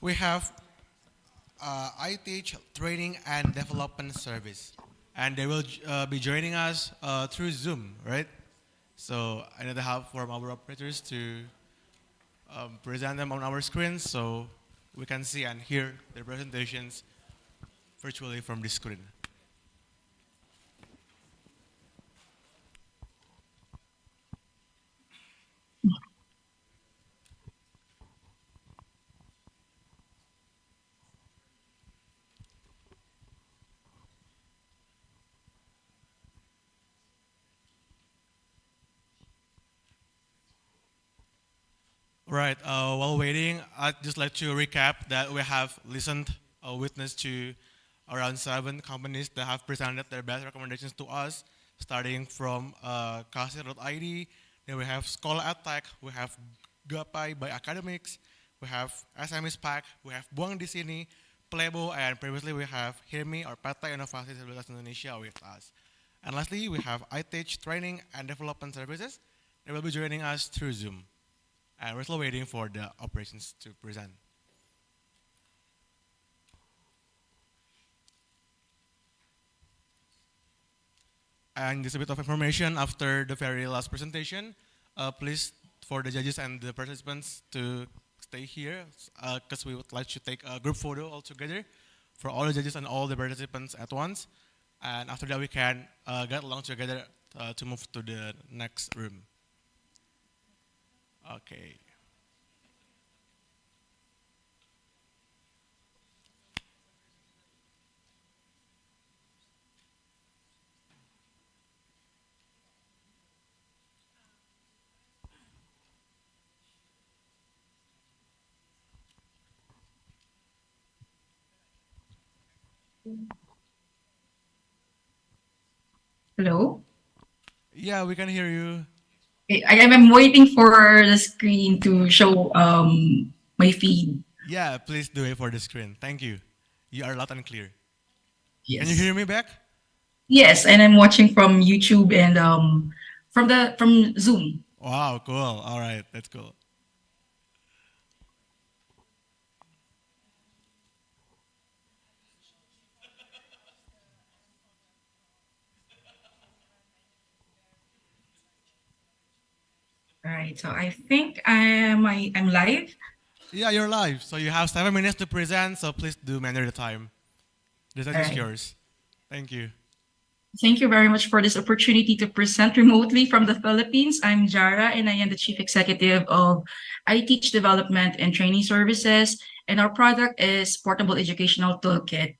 We have I teach training and development service, and they will be joining us through Zoom, right? So I need the help from our operators to present them on our screen so we can see and hear their presentations virtually from the screen. Right. While waiting, I'd just like to recap that we have listened, witnessed to around 7 companies that have presented their best recommendations to us, starting from Kasir.id. Then we have Sekolah Attack, we have Gapai by Academics, we have SMS Pack, we have Buang di Sini, Plebo, and previously we have HIRMI or Partai Inovasi Disabilitas Indonesia with us. And lastly, we have iTeach Training and Development Services. They will be joining us through Zoom. And we're still waiting for the operations to present. And just a bit of information after the very last presentation. Please, for the judges and the participants to stay here, because we would like to take a group photo all together for all the judges and all the participants at once. And after that, we can get along together to move to the next room. Okay. Hello? Yeah, we can hear you. I'm waiting for the screen to show my feed. Yeah, please do it for the screen. Thank you. You are loud and clear. Yes. Can you hear me back? Yes, and I'm watching from YouTube and from Zoom. Wow, cool. All right, that's cool. All right, so I think I'm live. Yeah, you're live. So you have 7 minutes to present, so please do manage the time. The stage is Alright. yours. Thank you. Thank you very much for this opportunity to present remotely from the Philippines. I'm Jara, and I am the Chief Executive of I Teach Development and Training Services, and our product is Portable Educational Toolkit.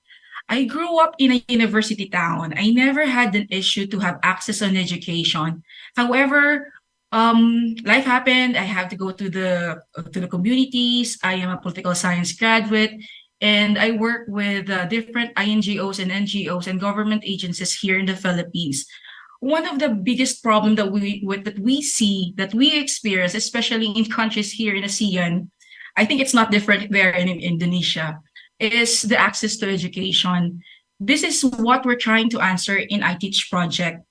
I grew up in a university town. I never had an issue to have access on education. However, life happened. I have to go to the communities. I am a political science graduate, and I work with different INGOs and NGOs and government agencies here in the Philippines. One of the biggest problem that we experience, especially in countries here in ASEAN, I think it's not different there in Indonesia, is the access to education. This is what we're trying to answer in iTeach project.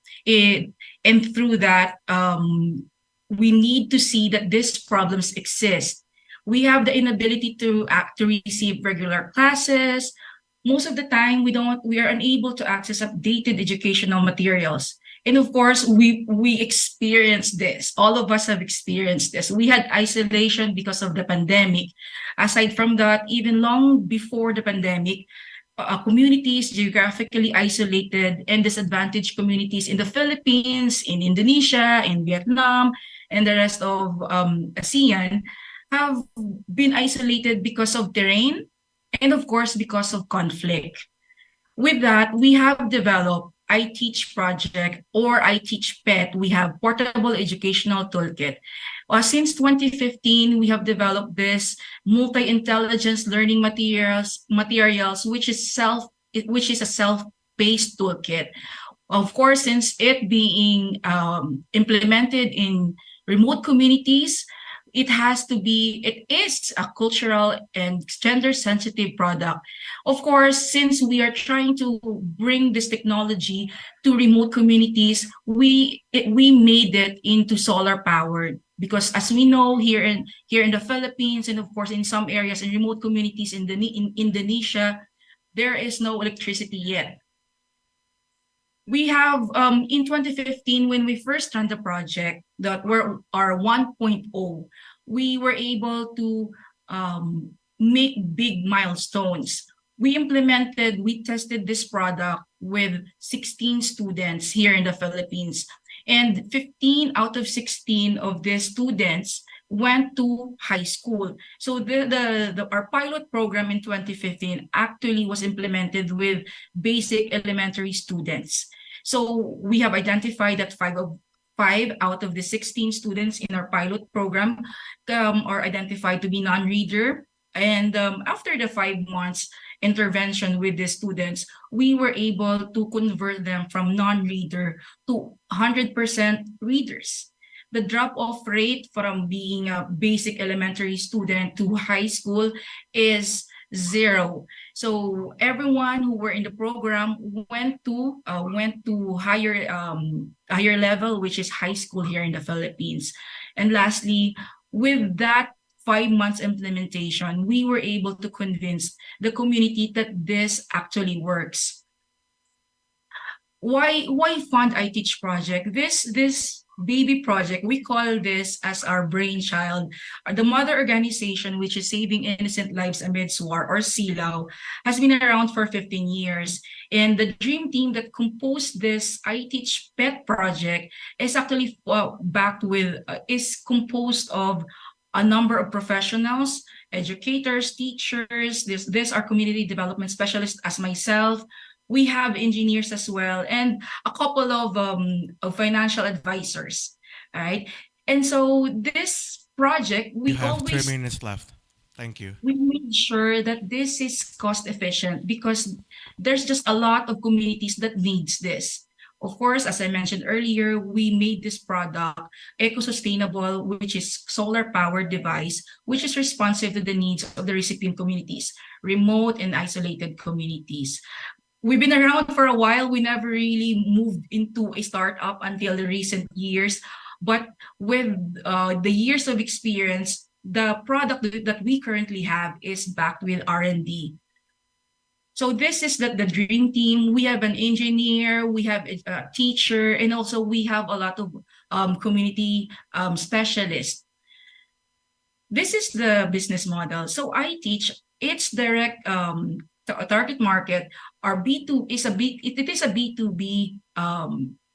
And through that, we need to see that these problems exist. We have the inability to receive regular classes. Most of the time, we are unable to access updated educational materials. And of course, we experienced this. All of us have experienced this. We had isolation because of the pandemic. Aside from that, even long before the pandemic, communities geographically isolated and disadvantaged communities in the Philippines, in Indonesia, in Vietnam, and the rest of ASEAN have been isolated because of terrain and of course because of conflict. With that, we have developed I Teach project or I Teach PET, we have Portable Educational Toolkit. Since 2015, we have developed this multi-intelligence learning materials, which is a self-paced toolkit. Of course, since it being implemented in remote communities, it is a cultural and gender sensitive product. Of course, since we are trying to bring this technology to remote communities, we made it into solar powered, because as we know, here in the Philippines, and of course in some areas in remote communities in Indonesia, there is no electricity yet. We have in 2015, when we first ran the project, that were our 1.0, we were able to make big milestones. We tested this product with 16 students here in the Philippines, and 15 out of 16 of these students went to high school. So our pilot program in 2015 actually was implemented with basic elementary students. So we have identified that five out of the 16 students in our pilot program are identified to be non-reader. And after the 5 months intervention with the students, we were able to convert them from non-reader to 100% readers. The drop-off rate from being a basic elementary student to high school is 0. So everyone who were in the program went to higher level, which is high school here in the Philippines. And lastly, with that 5 months implementation, we were able to convince the community that this actually works. Why fund I Teach project? This baby project, we call this as our brainchild. The mother organization, which is Saving Innocent Lives Amidst War, or SILAW, has been around for 15 years. And the dream team that composed this I Teach PET project is actually is composed of a number of professionals, educators, teachers. This are community development specialists as myself. We have engineers as well, and a couple of financial advisors, right? And so this project, You have 3 minutes left. Thank you. we made sure that this is cost efficient, because there's just a lot of communities that needs this. Of course, as I mentioned earlier, we made this product eco-sustainable, which is solar-powered device, which is responsive to the needs of the recipient communities, remote and isolated communities. We've been around for a while. We never really moved into a startup until the recent years. But with the years of experience, the product that we currently have is backed with R&D. So this is the dream team. We have an engineer, we have a teacher, and also we have a lot of community specialists. This is the business model. So I Teach, its direct target market, it is a B2B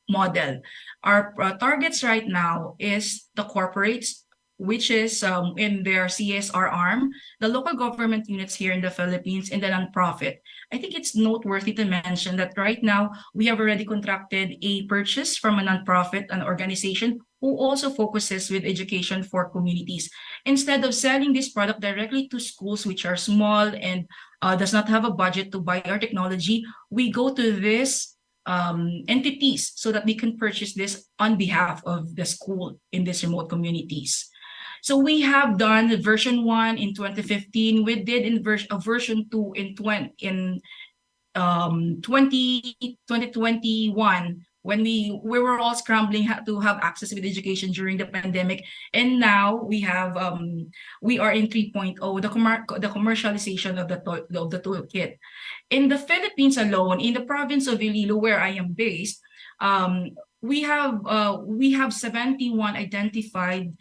model. Our targets right now is the corporates, which is in their CSR arm, the local government units here in the Philippines, and the nonprofit. I think it's noteworthy to mention that right now we have already contracted a purchase from a nonprofit, an organization who also focuses with education for communities. Instead of selling this product directly to schools which are small and does not have a budget to buy our technology, we go to these entities so that we can purchase this on behalf of the school in these remote communities. So we have done version 1 in 2015. We did in version 2 in 2021, when we were all scrambling to have access with education during the pandemic. And now we are in 3.0, the commercialization of the toolkit. In the Philippines alone, in the province of Iloilo, where I am based, we have 71 identified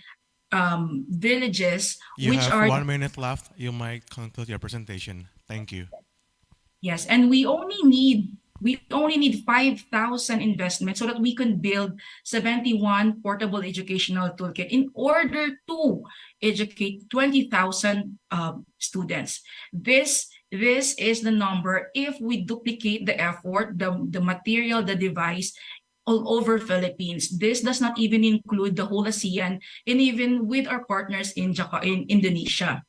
villages. You which have are 1 minute left. You might conclude your presentation. Thank you. Yes, and we only need 5,000 investment so that we can build 71 portable educational toolkit in order to educate 20,000 students. This This is the number if we duplicate the effort, the material, the device all over Philippines. This does not even include the whole ASEAN and even with our partners in Indonesia.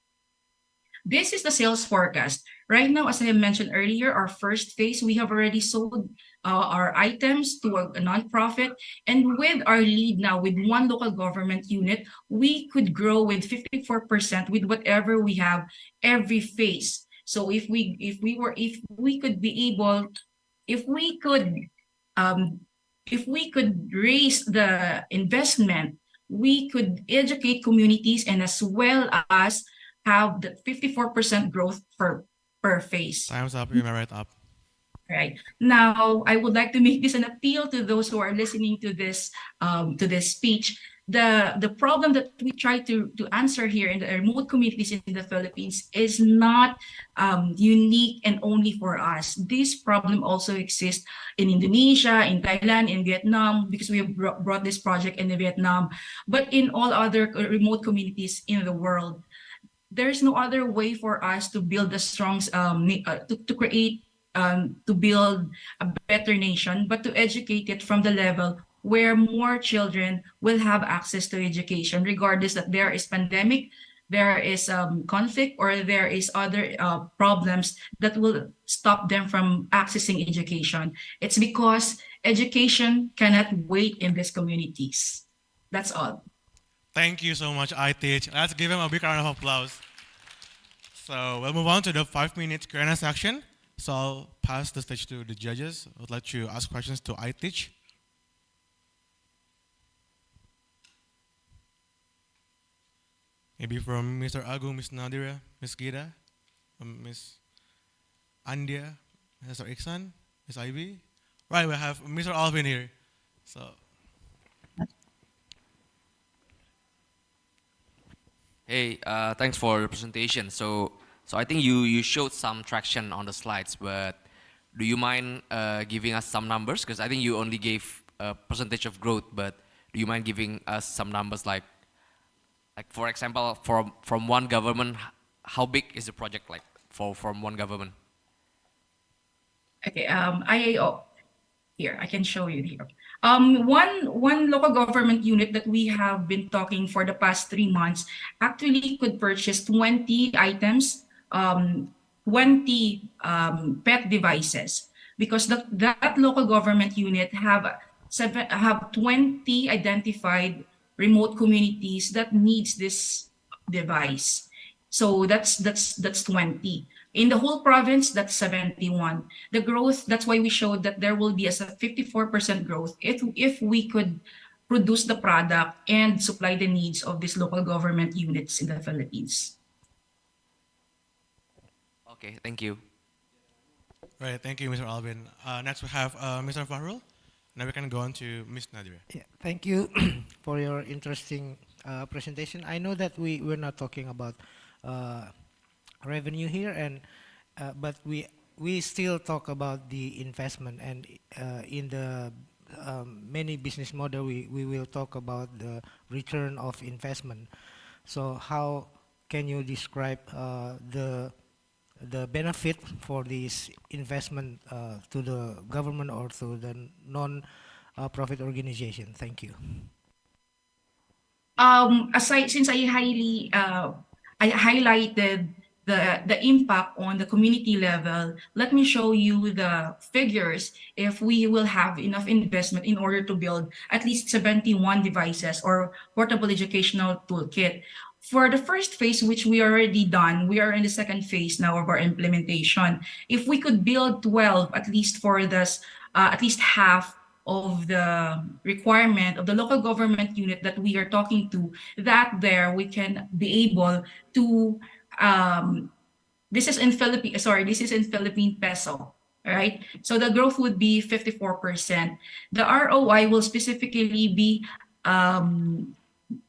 This is the sales forecast. Right now, as I mentioned earlier, our first phase, we have already sold our items to a nonprofit. And with our lead now, with one local government unit, we could grow with 54% with whatever we have every phase. So if we could be able, if we could um, if we could raise the investment, we could educate communities and as well as have the 54% growth per phase. Time's up. You may write up. Right. Now, I would like to make this an appeal to those who are listening to this speech. The problem that we try to answer here in the remote communities in the Philippines is not unique and only for us. This problem also exists in Indonesia, in Thailand, in Vietnam, because we have brought this project in Vietnam, but in all other remote communities in the world. There's no other way for us to build a strong, to create, to build a better nation, but to educate it from the level where more children will have access to education, regardless that there is pandemic, there is conflict, or there is other problems that will stop them from accessing education. It's because education cannot wait in these communities. That's all. Thank you so much, I Teach. Let's give him a big round of applause. So we'll move on to the 5-minute Q&A section. So I'll pass the stage to the judges. I'd like to ask questions to I Teach. Maybe from Mr. Agung, Ms. Nadira, Ms. Gida, Ms. Andia, Mr. Iksan, Ms. Ivy. Right, we have Mr. Alvin here. So Hey, thanks for your presentation. So I think you showed some traction on the slides, but do you mind giving us some numbers? Because I think you only gave a percentage of growth, but do you mind giving us some numbers like for example, from one government, how big is the project like from one government? Okay, here, I can show you here. One local government unit that we have been talking for the past 3 months actually could purchase 20 items, 20 pet devices, because that local government unit have 20 identified remote communities that needs this device. So that's 20. In the whole province, that's 71. The growth, that's why we showed that there will be a 54% growth if we could produce the product and supply the needs of these local government units in the Philippines. Okay, thank you. right, thank you, Mr. Alvin. Next we have Mr. Fahrul. Now we can go on to Ms. Nadira. Yeah, thank you for your interesting presentation. I know that we're not talking about revenue here, and but we still talk about the investment, and in the many business model we will talk about the return of investment. So how can you describe the benefit for this investment to the government or to the non-profit organization? Thank you. Since I highlighted the impact on the community level, let me show you the figures if we will have enough investment in order to build at least 71 devices or portable educational toolkit. For the first phase, which we already done, we are in the second phase now of our implementation. If we could build 12, at least for this, at least half of the requirement of the local government unit that we are talking to, that there we can be able to, this is in Philippine peso, right? So the growth would be 54%. The ROI will specifically be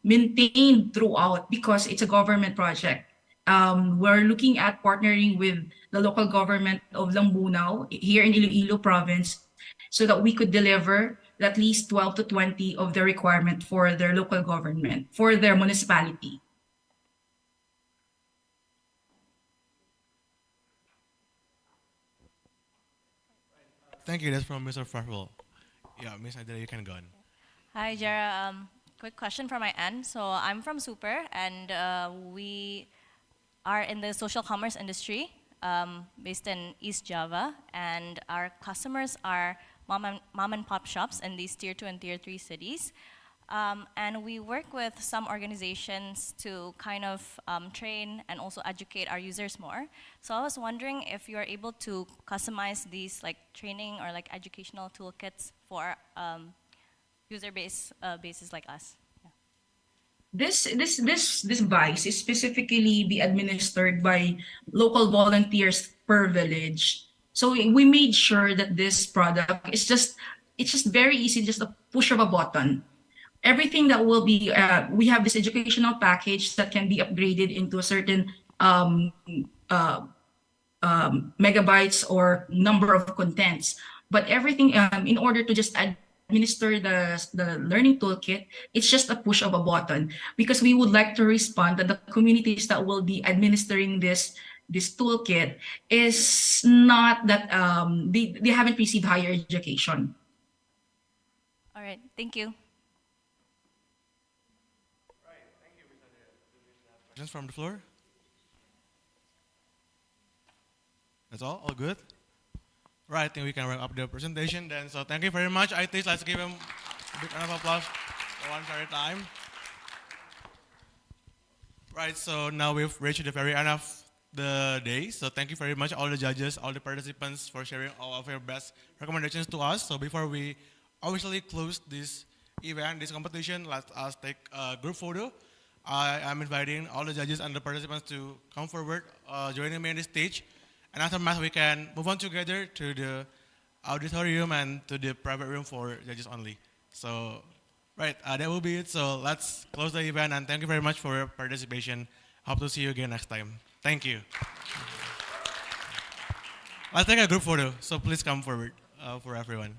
maintained throughout because it's a government project. We're looking at partnering with the local government of Lambunao here in Iloilo province so that we could deliver at least 12 to 20 of the requirement for their local government, for their municipality. Thank you. That's from Mr. Farwell. Yeah, Miss Adela, you can go on. Hi, Jara. Quick question from my end. So I'm from Super, and we are in the social commerce industry, based in East Java, and our customers are mom and pop shops in these tier 2 and tier 3 cities. And we work with some organizations to kind of train and also educate our users more. So I was wondering if you are able to customize these like training or like educational toolkits for user bases like us. This device is specifically be administered by local volunteers per village. So we made sure that this product is just it's just very easy, just a push of a button. Everything that will be we have this educational package that can be upgraded into a certain uh, megabytes or number of contents. But everything in order to just administer the learning toolkit, it's just a push of a button because we would like to respond that the communities that will be administering this toolkit is not that they haven't received higher education. All right, thank you. Questions from the floor? That's all good? Right, I think we can wrap up the presentation then. So thank you very much, ITs. Let's give them a big round of applause for one very time. Right, so now we've reached the very end of the day. So thank you very much, all the judges, all the participants for sharing all of your best recommendations to us. So before we officially close this event, this competition, let us take a group photo. I am inviting all the judges and the participants to come forward, joining me on the stage. And after math, we can move on together to the auditorium and to the private room for judges only. So, right, that will be it. So let's close the event and thank you very much for your participation. Hope to see you again next time. Thank you. Let's take a group photo. So please come forward for everyone.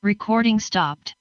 Recording stopped.